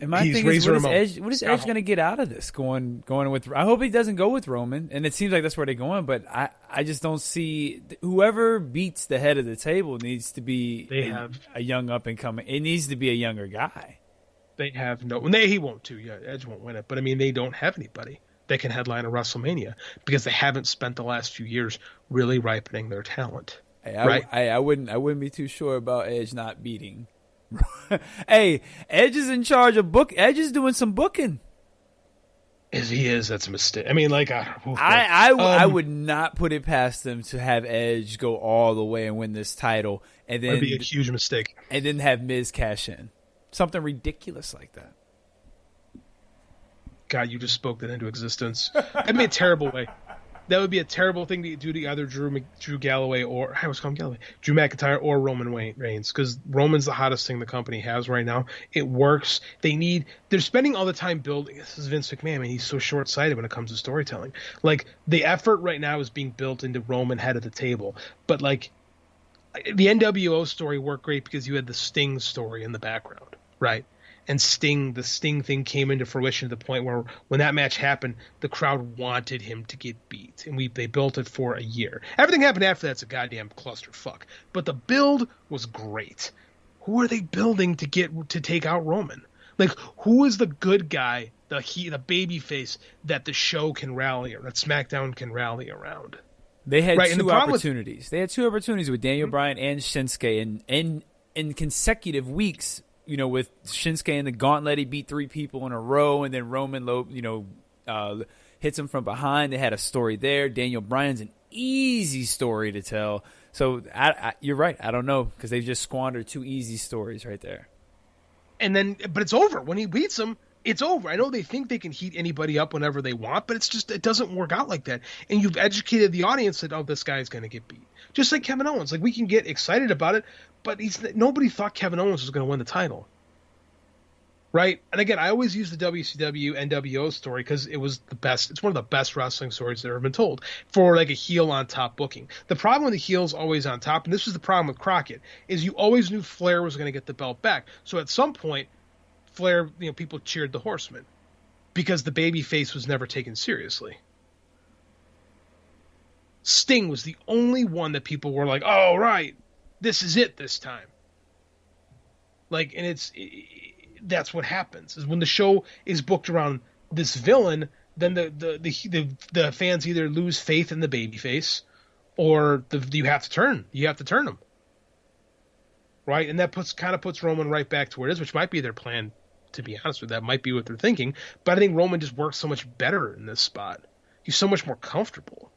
And my thing is, what is Edge going to get out of this? Going with, I hope he doesn't go with Roman, and it seems like that's where they're going. But I just don't see whoever beats the head of the table needs to be a young up and coming. It needs to be a younger guy. They have he won't too. Yeah, Edge won't win it. But I mean, they don't have anybody that can headline a WrestleMania because they haven't spent the last few years really ripening their talent. Right? I wouldn't be too sure about Edge not beating. Hey, Edge is in charge of book. Edge is doing some booking. He is. That's a mistake. I mean, like, I would not put it past them to have Edge go all the way and win this title, and then that'd be a huge mistake. And then have Miz cash in, something ridiculous like that. God, you just spoke that into existence. That'd be a terrible way. That would be a terrible thing to do to either Drew Galloway or I was calling Galloway, Drew McIntyre or Roman Reigns, because Roman's the hottest thing the company has right now. It works. They're spending all the time building. This is Vince McMahon. I mean, he's so short-sighted when it comes to storytelling. Like, the effort right now is being built into Roman head of the table, but like the NWO story worked great because you had the Sting story in the background, right? And the Sting thing came into fruition to the point where when that match happened, the crowd wanted him to get beat. And they built it for a year. Everything happened after that's a goddamn clusterfuck. But the build was great. Who are they building to take out Roman? Like, who is the good guy, the baby face that the show can rally, or that SmackDown can rally around? They had two opportunities. They had two opportunities with Daniel Bryan and Shinsuke, and in consecutive weeks. You know, with Shinsuke in the gauntlet, he beat 3 people in a row, and then Roman, hits him from behind. They had a story there. Daniel Bryan's an easy story to tell. So you're right. I don't know, because they've just squandered 2 easy stories right there. And then, but it's over when he beats him. It's over. I know they think they can heat anybody up whenever they want, but it doesn't work out like that. And you've educated the audience that, this guy's going to get beat. Just like Kevin Owens. Like, we can get excited about it, but nobody thought Kevin Owens was going to win the title. Right? And again, I always use the WCW NWO story because it was the best. It's one of the best wrestling stories that have ever been told for like a heel on top booking. The problem with the heel's always on top, and this was the problem with Crockett, is you always knew Flair was going to get the belt back. So at some point, Flair, people cheered the Horseman because the baby face was never taken seriously. Sting was the only one that people were like, oh, right, this is it this time. Like, and that's what happens is when the show is booked around this villain, then the fans either lose faith in the babyface or you have to turn them. Right. And that puts Roman right back to where it is, which might be their plan. To be honest with that might be what they're thinking. But I think Roman just works so much better in this spot. He's so much more comfortable.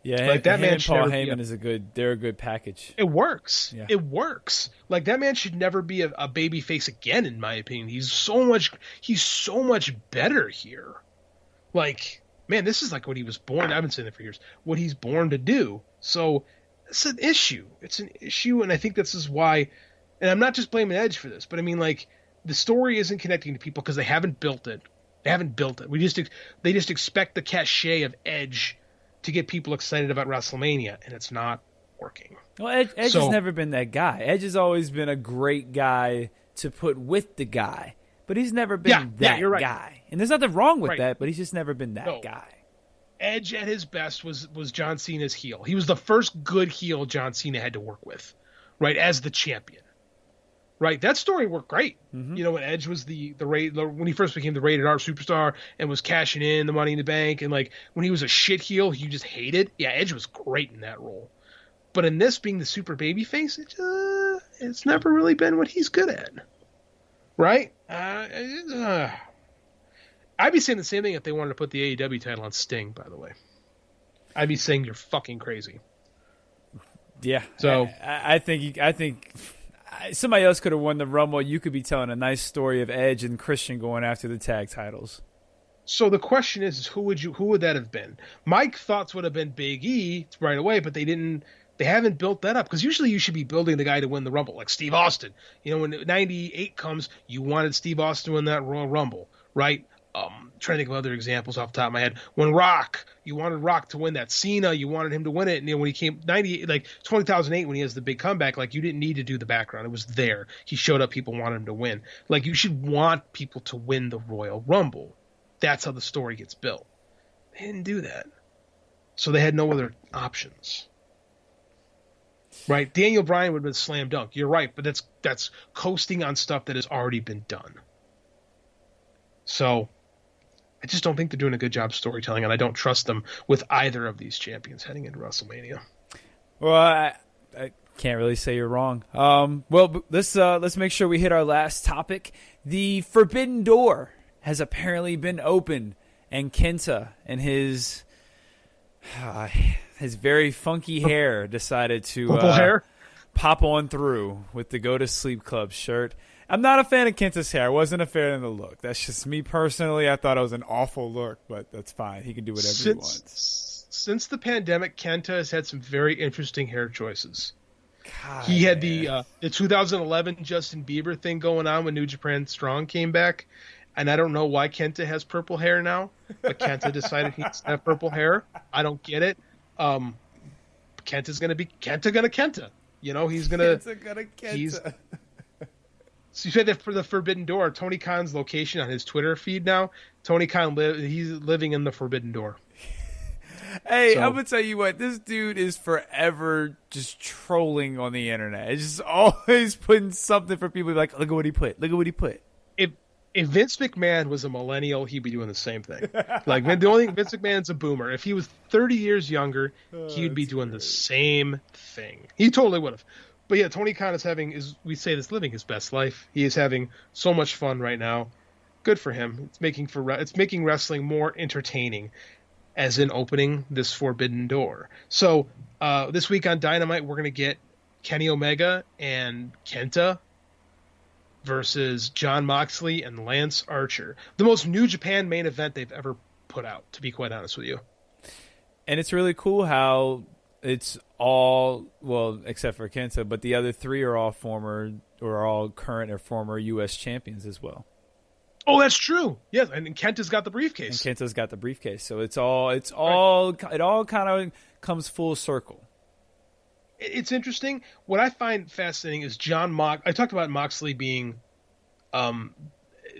Yeah, like that man. Paul Heyman they're a good package. It works. Yeah. It works. Like that man should never be a baby face again, in my opinion. He's so much better here. Like, man, this is like what he was born. I've been saying that for years. What he's born to do. So it's an issue. It's an issue, and I think this is why. And I'm not just blaming Edge for this, but I mean, like, the story isn't connecting to people because they haven't built it. They just expect the cachet of Edge to get people excited about WrestleMania, and it's not working. Well, Edge has never been that guy. Edge has always been a great guy to put with the guy, but he's never been that guy. And there's nothing wrong with that, but he's just never been that guy. Edge at his best was John Cena's heel. He was the first good heel John Cena had to work with, right, as the champion. Right, that story worked great. Mm-hmm. When Edge was when he first became the rated R superstar and was cashing in the Money in the Bank, and like when he was a shit heel, you just hated. Yeah, Edge was great in that role. But in this being the super baby face, it's never really been what he's good at. Right? I'd be saying the same thing if they wanted to put the AEW title on Sting. By the way, I'd be saying you're fucking crazy. Yeah. So I think. Somebody else could have won the Rumble. You could be telling a nice story of Edge and Christian going after the tag titles. So the question is who would that have been? My thoughts would have been Big E right away, but they didn't They haven't built that up, because usually you should be building the guy to win the Rumble, like Steve Austin. You know, when 98 comes, you wanted Steve Austin to win that Royal Rumble, right? Trying to think of other examples off the top of my head. When Rock, you wanted Rock to win that. Cena, you wanted him to win it. And when he came 98, like 2008, when he has the big comeback, like you didn't need to do the background. It was there. He showed up. People wanted him to win. Like you should want people to win the Royal Rumble. That's how the story gets built. They didn't do that. So they had no other options. Right? Daniel Bryan would have been slam dunk. You're right, but that's coasting on stuff that has already been done. So I just don't think they're doing a good job storytelling, and I don't trust them with either of these champions heading into WrestleMania. Well, I can't really say you're wrong. Well, let's make sure we hit our last topic. The Forbidden Door has apparently been opened, and Kenta and his very funky hair decided to pop on through with the Go to Sleep Club shirt. I'm not a fan of Kenta's hair. I wasn't a fan of the look. That's just me personally. I thought it was an awful look, but that's fine. He can do whatever he wants. Since the pandemic, Kenta has had some very interesting hair choices. God, he had the 2011 Justin Bieber thing going on when New Japan Strong came back, and I don't know why Kenta has purple hair now, but Kenta decided he needs to have purple hair. I don't get it. Kenta's gonna be Kenta. You know, he's gonna Kenta. So you said that for the Forbidden Door, Tony Khan's location on his Twitter feed now. Tony Khan he's living in the Forbidden Door. Hey, I'm gonna tell you what, this dude is forever just trolling on the internet. It's just always putting something for people to be like, look at what he put. Look at what he put. If Vince McMahon was a millennial, he'd be doing the same thing. Like the only thing, Vince McMahon's a boomer. If he was 30 years younger, he'd be doing the same thing. He totally would have. But yeah, Tony Khan is living his best life. He is having so much fun right now. Good for him. It's making wrestling more entertaining, as in opening this Forbidden Door. So this week on Dynamite, we're gonna get Kenny Omega and Kenta versus Jon Moxley and Lance Archer. The most New Japan main event they've ever put out, to be quite honest with you. And it's really cool how it's all, well, except for Kenta, but the other three are all current or former U.S. champions as well. Oh, that's true. Yes, and Kenta's got the briefcase. So it all kind of comes full circle. It's interesting. What I find fascinating is I talked about Moxley being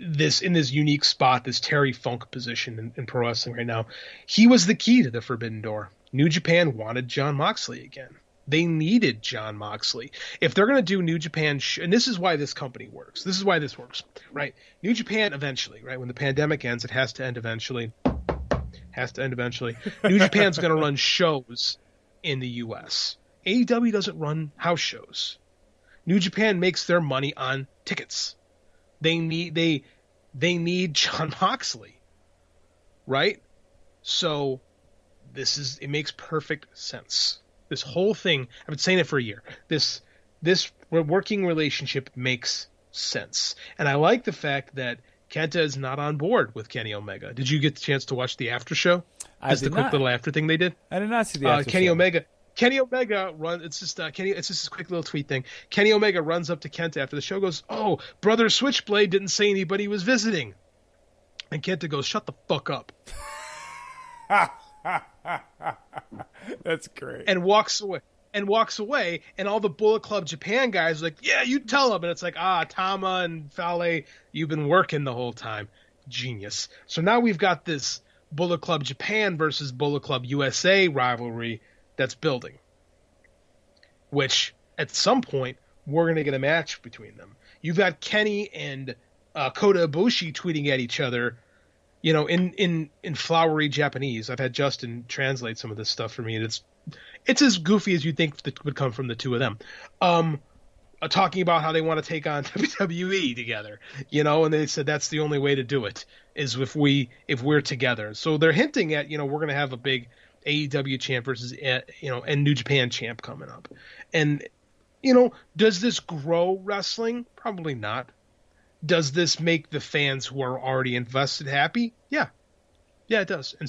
this unique spot, this Terry Funk position in pro wrestling right now. He was the key to the Forbidden Door. New Japan wanted Jon Moxley again. They needed Jon Moxley. If they're going to do New Japan, and this is why this company works. This is why this works, right? New Japan eventually, right? When the pandemic ends, it has to end eventually. New Japan's going to run shows in the U.S. AEW doesn't run house shows. New Japan makes their money on tickets. They need Jon Moxley, right? So it makes perfect sense. This whole thing, I've been saying it for a year. This working relationship makes sense. And I like the fact that Kenta is not on board with Kenny Omega. Did you get the chance to watch the after show? That's the quick little after thing they did. I did not see the after Kenny show. Kenny Omega runs. It's just this quick little tweet thing. Kenny Omega runs up to Kenta after the show. Goes, "Oh, brother Switchblade didn't say anybody was visiting," and Kenta goes, "Shut the fuck up." That's great. And walks away. And all the Bullet Club Japan guys are like, "Yeah, you tell him." And it's like, Tama and Fale, you've been working the whole time. Genius. So now we've got this Bullet Club Japan versus Bullet Club USA rivalry that's building, which at some point we're going to get a match between them. You've got Kenny and Kota Ibushi tweeting at each other, you know, in flowery Japanese. I've had Justin translate some of this stuff for me, and it's as goofy as you think that would come from the two of them. Talking about how they want to take on WWE together, you know, and they said that's the only way to do it is if we're together. So they're hinting at, you know, we're going to have a big AEW champ versus, you know, and New Japan champ coming up. And, you know, does this grow wrestling? Probably not. Does this make the fans who are already invested happy? Yeah. Yeah, it does. And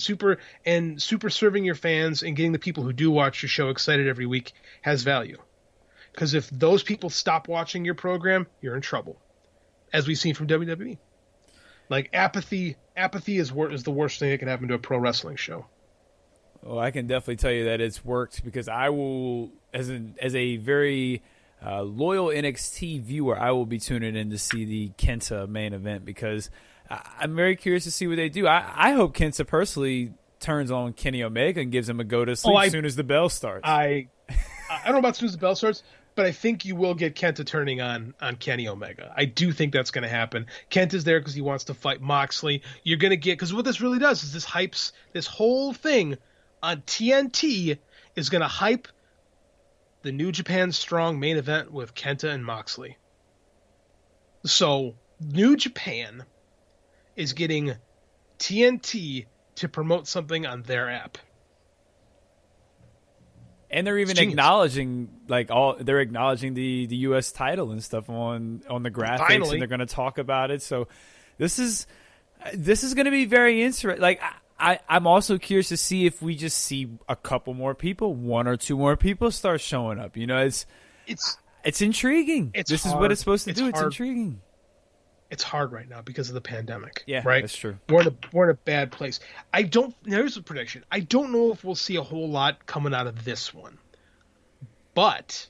super serving your fans and getting the people who do watch your show excited every week has value. Because if those people stop watching your program, you're in trouble, as we've seen from WWE. Like apathy is the worst thing that can happen to a pro wrestling show. Well, I can definitely tell you that it's worked, because I will, as a very loyal NXT viewer, I will be tuning in to see the Kenta main event, because I'm very curious to see what they do. I hope Kenta personally turns on Kenny Omega and gives him a go to sleep as soon as the bell starts. I don't know about as soon as the bell starts, but I think you will get Kenta turning on Kenny Omega. I do think that's going to happen. Kenta's there because he wants to fight Moxley. You're going to get, because what this really does is this hypes this whole thing on TNT is going to hype the New Japan Strong main event with Kenta and Moxley. So New Japan is getting TNT to promote something on their app. And they're even acknowledging they're acknowledging the US title and stuff on the graphics. Finally. And they're going to talk about it. So this is going to be very interesting. Like I'm also curious to see if we just see a couple more people, one or two more people start showing up. You know, it's intriguing. This is what it's supposed to do. It's intriguing. It's hard right now because of the pandemic. Yeah, right. That's true. We're in a bad place. Here's a prediction. I don't know if we'll see a whole lot coming out of this one, but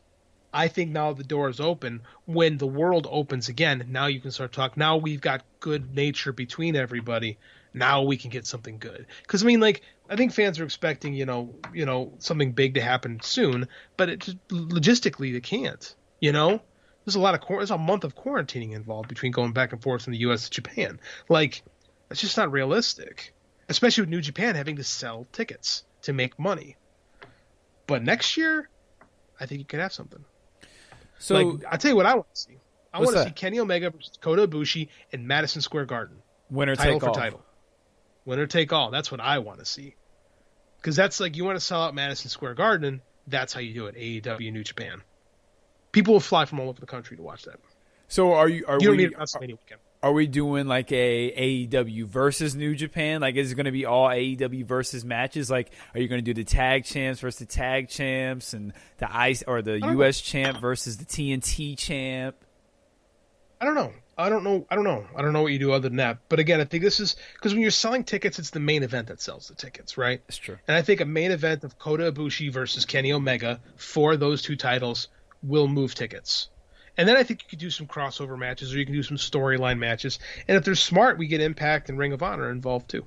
I think now the door is open. When the world opens again, now you can start talking. Now we've got good nature between everybody. Now we can get something good. Because I think fans are expecting something big to happen soon, but logistically they can't. There's a month of quarantining involved between going back and forth from the U.S. to Japan. That's just not realistic, especially with New Japan having to sell tickets to make money. But next year, I think you could have something. So I'll tell you what I want to see. I want to see Kenny Omega versus Kota Ibushi in Madison Square Garden. Winner take all. Title. Winner take all. That's what I want to see. Because that's you want to sell out Madison Square Garden, that's how you do it. AEW New Japan. People will fly from all over the country to watch that. So are we doing like a AEW versus New Japan? Like, is it going to be all AEW versus matches? Like, are you going to do the tag champs versus the tag champs and the the US champ versus the TNT champ? I don't know. I don't know what you do other than that. But again, I think this is because when you're selling tickets, it's the main event that sells the tickets, right? That's true. And I think a main event of Kota Ibushi versus Kenny Omega for those two titles will move tickets. And then I think you could do some crossover matches, or you can do some storyline matches. And if they're smart, we get Impact and Ring of Honor involved too.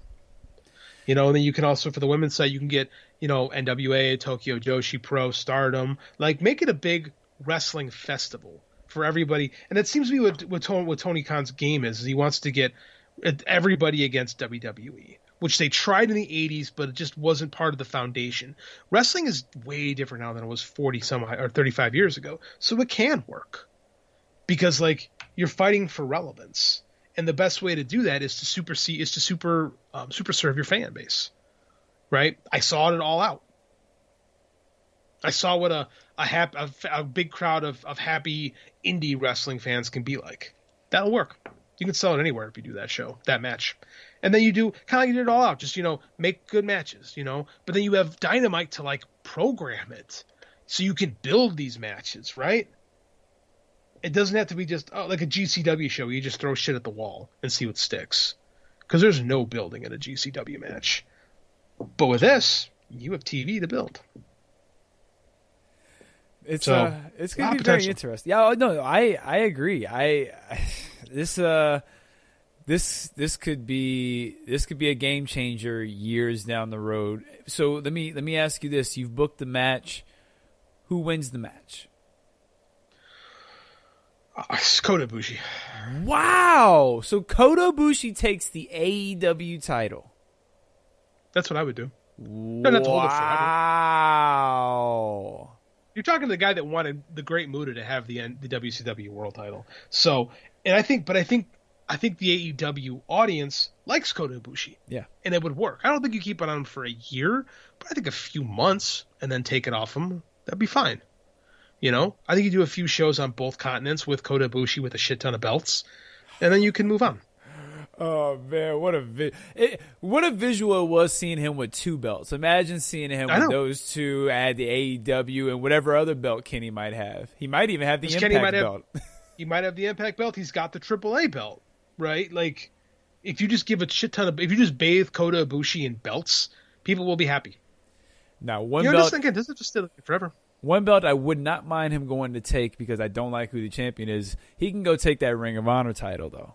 And then you can also, for the women's side, you can get, NWA, Tokyo Joshi Pro, Stardom. Make it a big wrestling festival for everybody. And it seems to be what Tony Khan's game is he wants to get everybody against WWE, which they tried in the 80s, but it just wasn't part of the foundation. Wrestling is way different now than it was 35 years ago. So it can work because you're fighting for relevance. And the best way to do that is to super serve your fan base. Right. I saw it all out. I saw what a big crowd of happy indie wrestling fans can be like. That'll work. You can sell it anywhere if you do that match. And then you do kind of you did it all out. Just, make good matches, But then you have Dynamite to program it so you can build these matches, right? It doesn't have to be just like a GCW show where you just throw shit at the wall and see what sticks. Because there's no building in a GCW match. But with this, you have TV to build. It's going to be very interesting. Yeah, no, I agree. This could be a game changer years down the road. So let me ask you this: you've booked the match. Who wins the match? It's Kota Ibushi. Wow! So Kota Ibushi takes the AEW title. That's what I would do. Wow! You're talking to the guy that wanted the Great Muta to have the WCW World Title. So, and I think the AEW audience likes Kota Ibushi. Yeah. And it would work. I don't think you keep it on for a year, but I think a few months and then take it off him. That'd be fine. I think you do a few shows on both continents with Kota Ibushi with a shit ton of belts, and then you can move on. Oh man, what a visual it was seeing him with 2 belts. Imagine seeing him with those 2, add the AEW and whatever other belt Kenny might have. He might even have the Impact belt. He might have the Impact belt. He's got the AAA belt, right? Like, if you just give a shit ton of, if you just bathe Kota Ibushi in belts, people will be happy. Now, one belt. This is just stay forever. One belt I would not mind him going to take because I don't like who the champion is. He can go take that Ring of Honor title though.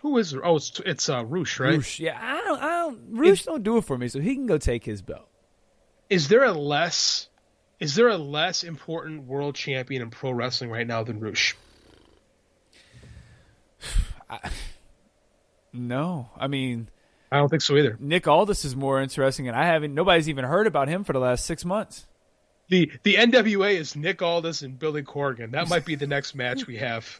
Who is? Oh, it's Roosh, right? Roosh, yeah. Roosh don't do it for me, so he can go take his belt. Is there a less important world champion in pro wrestling right now than Roosh? No, I mean, I don't think so either. Nick Aldis is more interesting, and nobody's even heard about him for the last 6 months. The NWA is Nick Aldis and Billy Corgan. That might be the next match we have.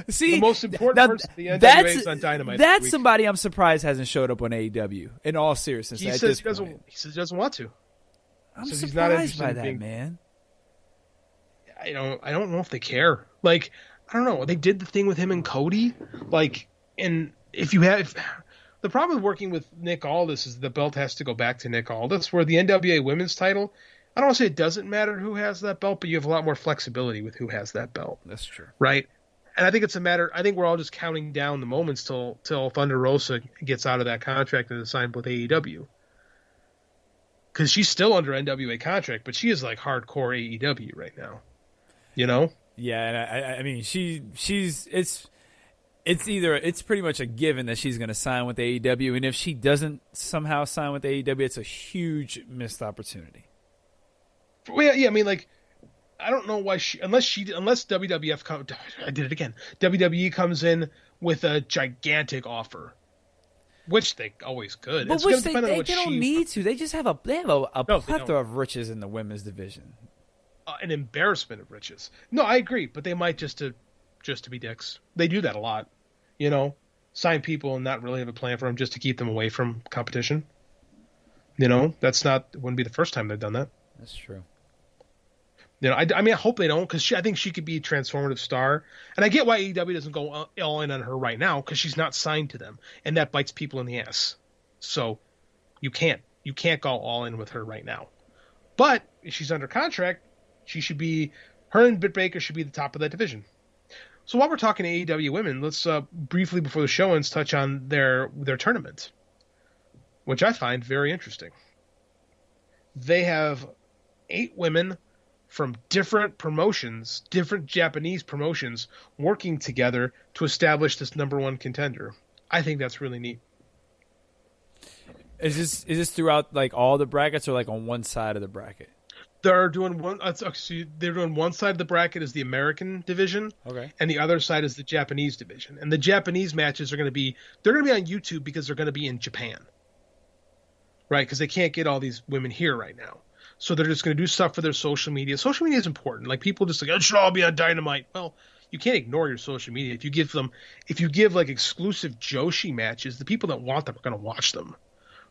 See, the most important person of the NWA is on Dynamite. That's somebody I'm surprised hasn't showed up on AEW. In all seriousness, he says he doesn't want to. I'm surprised by that, man. I don't know if they care. Like, I don't know. They did the thing with him and Cody. Like, and the problem with working with Nick Aldis is the belt has to go back to Nick Aldis, where the NWA women's title, I don't want to say it doesn't matter who has that belt, but you have a lot more flexibility with who has that belt. That's true. Right? And I think it's a matter, I think we're all just counting down the moments till Thunder Rosa gets out of that contract and is signed with AEW. Because she's still under NWA contract, but she is like hardcore AEW right now. You know? Yeah, and I mean, it's pretty much a given that she's going to sign with AEW, and if she doesn't somehow sign with AEW, it's a huge missed opportunity. Well, yeah, I mean, like, I don't know why unless WWF I did it again. WWE comes in with a gigantic offer, which they always could. But which they don't need to. They just have a plethora of riches in the women's division. An embarrassment of riches. No, I agree, but they might just to be dicks. They do that a lot, you know, sign people and not really have a plan for them just to keep them away from competition. You know, wouldn't be the first time they've done that. That's true. You know, I mean, I hope they don't, because I think she could be a transformative star. And I get why AEW doesn't go all in on her right now, because she's not signed to them, and that bites people in the ass. So you can't go all in with her right now. But if she's under contract, her and Britt Baker should be the top of that division. So while we're talking AEW women, let's briefly, before the show ends, touch on their tournament, which I find very interesting. They have 8 women from different promotions, different Japanese promotions, working together to establish this number 1 contender. I think that's really neat. Is this throughout like all the brackets, or like on one side of the bracket? They're doing one side of the bracket is the American division, okay, and the other side is the Japanese division. And the Japanese matches are going to be on YouTube because they're going to be in Japan, right? Because they can't get all these women here right now. So they're just going to do stuff for their social media. Social media is important. Like, people just like, it should all be on Dynamite. Well, you can't ignore your social media. If you give like exclusive Joshi matches, the people that want them are going to watch them,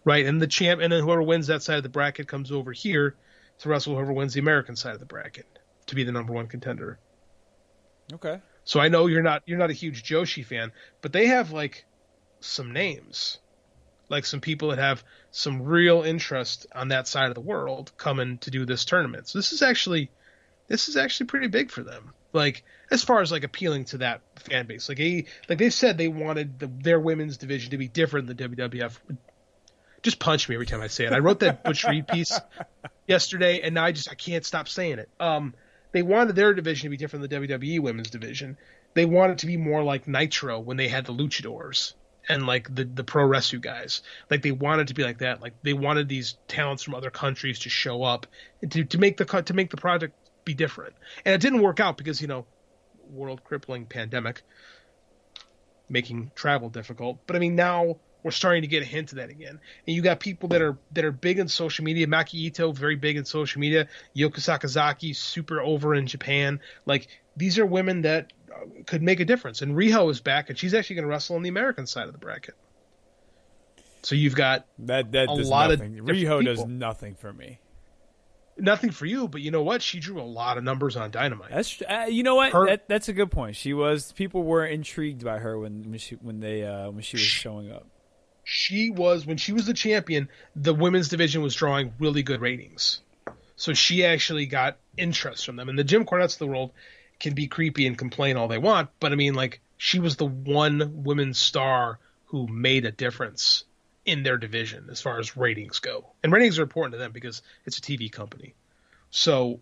right? And the champ, and then whoever wins that side of the bracket comes over here to wrestle whoever wins the American side of the bracket to be the number 1 contender. Okay. So I know you're not a huge Joshi fan, but they have like some names, like some people that have some real interest on that side of the world coming to do this tournament. So this is actually pretty big for them. Like, as far as like appealing to that fan base, like they said they wanted their women's division to be different than WWF. Just punch me every time I say it. I wrote that Butch Reed piece yesterday, and now I can't stop saying it. They wanted their division to be different than the WWE women's division. They wanted to be more like Nitro when they had the luchadors and like the pro wrestling guys. Like, they wanted to be like that. Like, they wanted these talents from other countries to show up and to make the project be different. And it didn't work out because, you know, world crippling pandemic making travel difficult. But I mean, now we're starting to get a hint of that again. And you got people that are big in social media. Maki Ito, very big in social media. Yoko Sakazaki, super over in Japan. Like, these are women that could make a difference. And Riho is back, and she's actually going to wrestle on the American side of the bracket. So you've got that a lot nothing. Of Riho does nothing for me. Nothing for you, but you know what? She drew a lot of numbers on Dynamite. That's you know what? That's a good point. People were intrigued by her when she was showing up. She was, when she was the champion, the women's division was drawing really good ratings. So she actually got interest from them. And the Jim Cornettes of the world can be creepy and complain all they want, but I mean, like, she was the one women's star who made a difference in their division as far as ratings go. And ratings are important to them because it's a TV company. So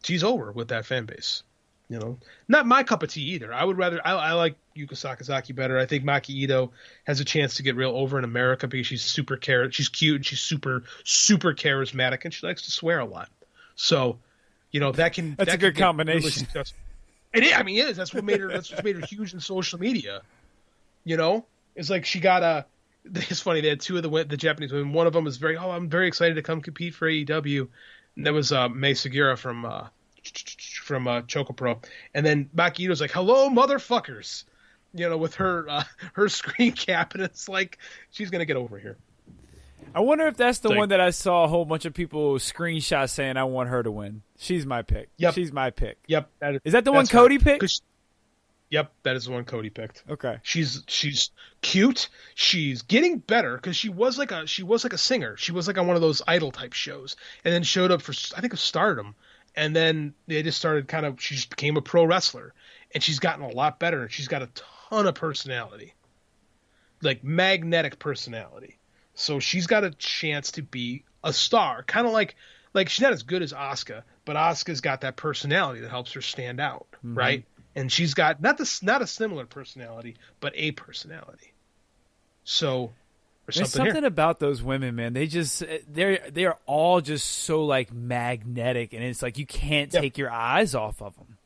she's over with that fan base. You know, not my cup of tea either. I would rather, I like Yuka Sakazaki better. I think Maki Ito has a chance to get real over in America because she's she's cute and she's super, super charismatic and she likes to swear a lot. So, you know, that's a good combination. Really, I mean, it is. That's what made her huge in social media. You know, it's like she got it's funny. They had two of the Japanese women. One of them was I'm very excited to come compete for AEW. And that was Mei Sugiura from Chocopro. And then Maki Ito's like, "Hello, motherfuckers," you know, with her screen cap, and it's like she's gonna get over here. I wonder if that's the one that I saw a whole bunch of people screenshot saying I want her to win. She's my pick. Yep. She's my pick. Yep. Is that the one Cody picked? Yep, that is the one Cody picked. Okay. She's cute. She's getting better because she was like a singer. She was like on one of those Idol type shows, and then showed up for, I think, Stardom, and then they just started she just became a pro wrestler, and she's gotten a lot better. She's got a ton of personality, like magnetic personality. So she's got a chance to be a star, kind of like she's not as good as Asuka, but Asuka's got that personality that helps her stand out, right? And she's got not a similar personality, but a personality. So there's something about those women, man. They are all just so like magnetic, and it's like you can't take your eyes off of them.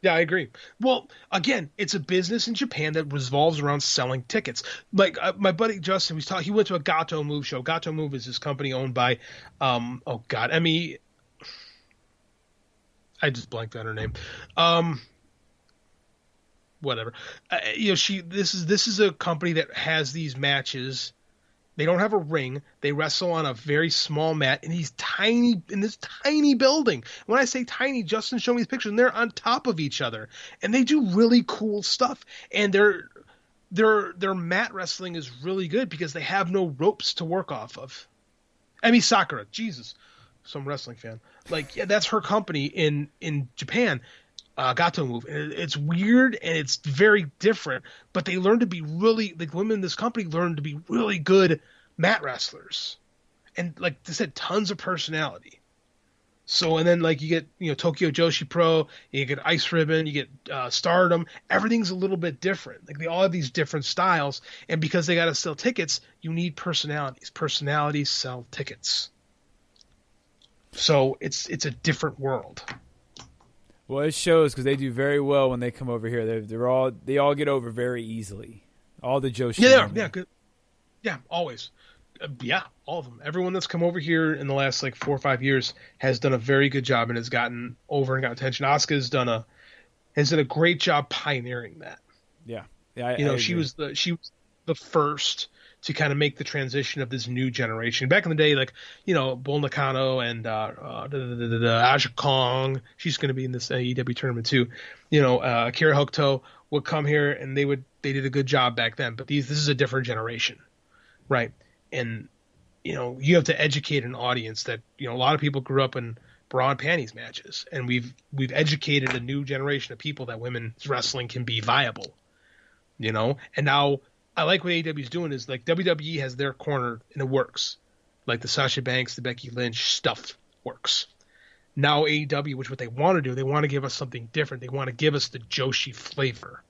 Yeah, I agree. Well, again, it's a business in Japan that revolves around selling tickets. Like my buddy Justin, he went to a Gato Move show. Gato Move is this company owned by, Emmy. I just blanked on her name. Whatever. This is a company that has these matches. They don't have a ring. They wrestle on a very small mat in this tiny building. When I say tiny, Justin showed me these pictures, and they're on top of each other, and they do really cool stuff. And their mat wrestling is really good because they have no ropes to work off of. Emi Sakura, Jesus, some wrestling fan. Like, yeah, that's her company in Japan. Gato Move. It's weird and it's very different, but they learn to be really, like, women in this company learn to be really good mat wrestlers, and like I said, tons of personality. So, and then like you get Tokyo Joshi Pro, you get Ice Ribbon, you get Stardom. Everything's a little bit different. Like they all have these different styles, and because they got to sell tickets, you need personalities. Personalities sell tickets. So it's a different world. Well, it shows because they do very well when they come over here. They all get over very easily. All the Joshi. Yeah, good. Yeah, always. All of them. Everyone that's come over here in the last like 4 or 5 years has done a very good job and has gotten over and got attention. Asuka's done a great job pioneering that. Yeah. She was the first to kind of make the transition of this new generation. Back in the day, like, Bull Nakano and Aja Kong, she's going to be in this AEW tournament too. Akira Hokuto would come here and they did a good job back then. But this is a different generation, right? And you have to educate an audience that a lot of people grew up in bra and panties matches, and we've educated a new generation of people that women's wrestling can be viable. And now. I like what AEW is doing is like WWE has their corner and it works. Like the Sasha Banks, the Becky Lynch stuff works. Now AEW, which what they want to do, they want to give us something different. They want to give us the Joshi flavor,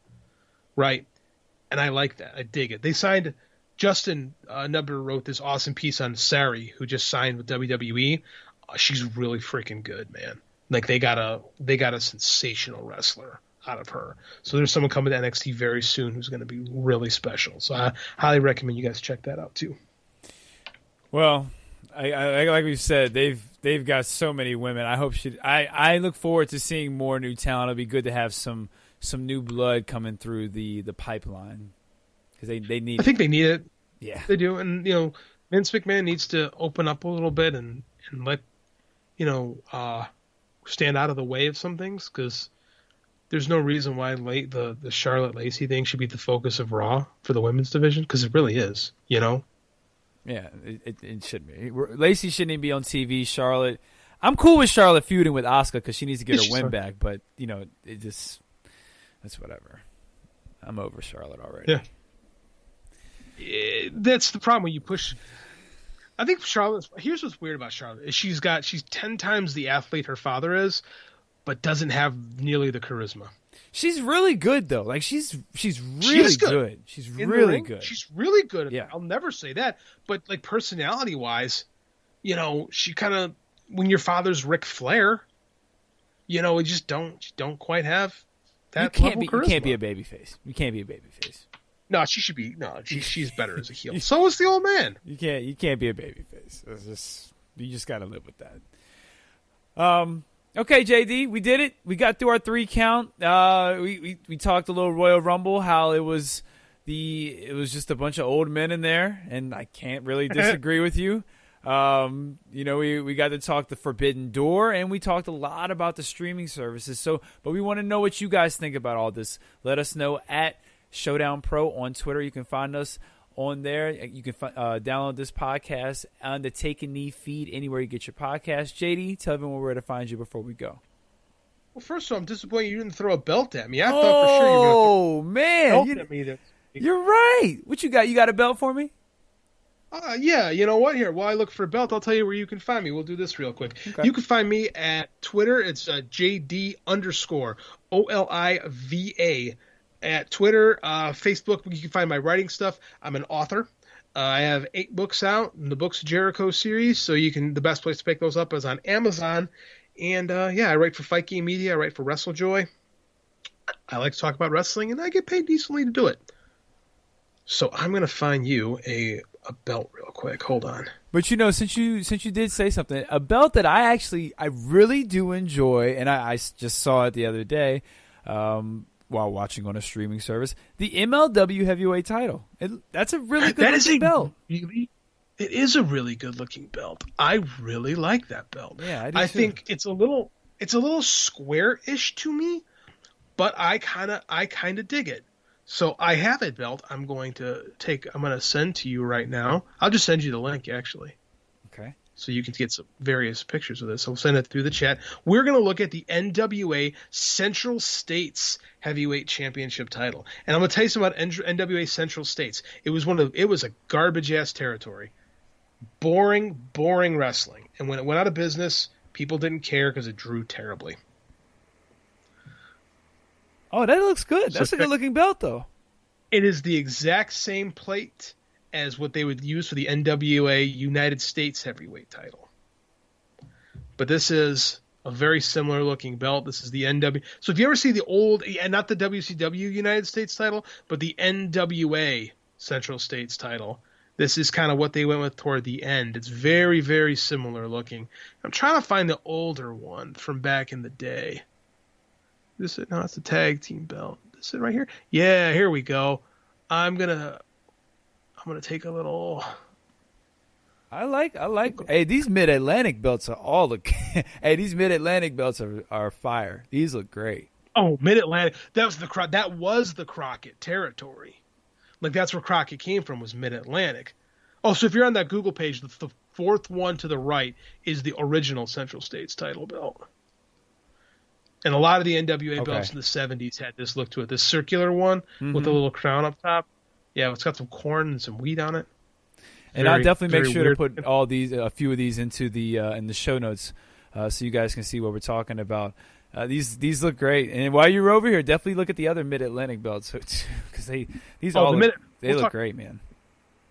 right? And I like that. I dig it. They signed Justin Nubber wrote this awesome piece on Sari, who just signed with WWE. She's really freaking good, man. Like they got a sensational wrestler out of her. So there's someone coming to NXT very soon who's going to be really special. So I highly recommend you guys check that out too. Well, I like we said, they've got so many women. I look forward to seeing more new talent. It'll be good to have some new blood coming through the pipeline because they need. I think they need it. Yeah, they do. And Vince McMahon needs to open up a little bit and let stand out of the way of some things, because there's no reason why the Charlotte Lacey thing should be the focus of Raw for the women's division, because it really is, Yeah, it should be. Lacey shouldn't even be on TV. Charlotte, I'm cool with Charlotte feuding with Asuka because she needs to get her win back, but that's whatever. I'm over Charlotte already. Yeah, that's the problem when you push. I think here's what's weird about Charlotte is she's 10 times the athlete her father is, but doesn't have nearly the charisma. She's really good though. Like she's really good. She's really good. She's really good. Yeah. I'll never say that, but like personality wise, she kind of, when your father's Ric Flair, you just don't quite have that level of charisma. You can't be a babyface. You can't be a babyface. No, she should be. No, she's better as a heel. So is the old man. You can't be a babyface. You just got to live with that. Okay, JD, we did it. We got through our 3 count. We talked a little Royal Rumble, how it was just a bunch of old men in there, and I can't really disagree with you. We got to talk the Forbidden Door, and we talked a lot about the streaming services. But we want to know what you guys think about all this. Let us know at Showdown Pro on Twitter. You can find us on there. You can download this podcast on the Take a Knee feed anywhere you get your podcast. JD, tell everyone where to find you before we go. Well, first of all, I'm disappointed you didn't throw a belt at me. I thought for sure you were going to throw a belt at me. You're right. What you got? You got a belt for me? Yeah, you know what? Here, while I look for a belt, I'll tell you where you can find me. We'll do this real quick. Okay. You can find me at Twitter. It's JD_OLIVA. At Twitter, Facebook, you can find my writing stuff. I'm an author. I have 8 books out in the Books of Jericho series, so the best place to pick those up is on Amazon. And I write for Fight Game Media. I write for WrestleJoy. I like to talk about wrestling, and I get paid decently to do it. So I'm going to find you a belt real quick. Hold on. But since you did say something, a belt that I really do enjoy, and I just saw it the other day. While watching on a streaming service, the MLW heavyweight title. That's a really good looking belt. It is a really good looking belt. I really like that belt. Yeah, I do I too. think it's a little square-ish to me, but I kind of dig it. So I have a belt I'm going to send to you right now. I'll just send you the link actually. Okay. So you can get some various pictures of this. I'll send it through the chat. We're going to look at the NWA Central States Heavyweight Championship title. And I'm going to tell you something about NWA Central States. It was a garbage-ass territory. Boring wrestling. And when it went out of business, people didn't care because it drew terribly. Oh, that looks good. That's a good-looking belt, though. It is the exact same plate as what they would use for the NWA United States Heavyweight title. But this is a very similar looking belt. This is the NW. So if you ever see the old, and not the WCW United States title, but the NWA Central States title, this is kind of what they went with toward the end. It's very, very similar looking. I'm trying to find the older one from back in the day. It's the tag team belt. This is it right here. Yeah, here we go. I'm gonna take a little. I like. Hey, these Mid-Atlantic belts are all look. Hey, these Mid-Atlantic belts are fire. These look great. Oh, Mid-Atlantic. That was the Crockett territory. Like that's where Crockett came from, was Mid-Atlantic. Oh, so if you're on that Google page, the 4th one to the right is the original Central States title belt. And a lot of the NWA belts in the 70s had this look to it. This circular one with a little crown up top. Yeah, it's got some corn and some wheat on it. And I'll definitely make sure to put a few of these into the in the show notes, so you guys can see what we're talking about. These look great. And while you're over here, definitely look at the other Mid-Atlantic belts because they look great, man.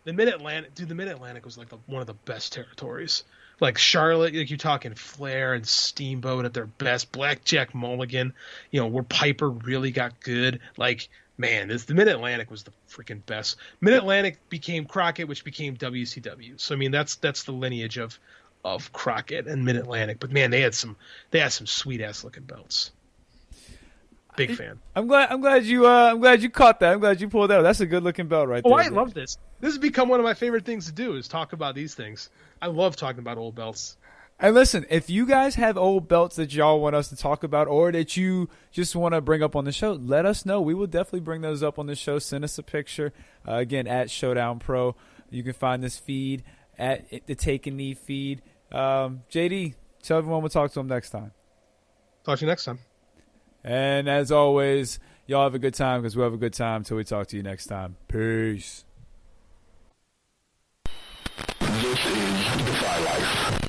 The Mid-Atlantic was like one of the best territories. Like Charlotte, like you're talking Flair and Steamboat at their best. Blackjack Mulligan, where Piper really got good. Like, man, the Mid-Atlantic was the freaking best. Mid-Atlantic became Crockett, which became WCW. So I mean, that's the lineage of Crockett and Mid-Atlantic. But man, they had some sweet ass looking belts. Big fan. I'm glad you caught that. I'm glad you pulled that out. That's a good looking belt right there. Oh, I love this. This has become one of my favorite things to do is talk about these things. I love talking about old belts. And listen, if you guys have old belts that y'all want us to talk about or that you just want to bring up on the show, let us know. We will definitely bring those up on the show. Send us a picture. Again, at Showdown Pro. You can find this feed at the Take a Knee feed. JD, tell everyone we'll talk to them next time. Talk to you next time. And as always, y'all have a good time because we'll have a good time until we talk to you next time. Peace. This is The Fight Life.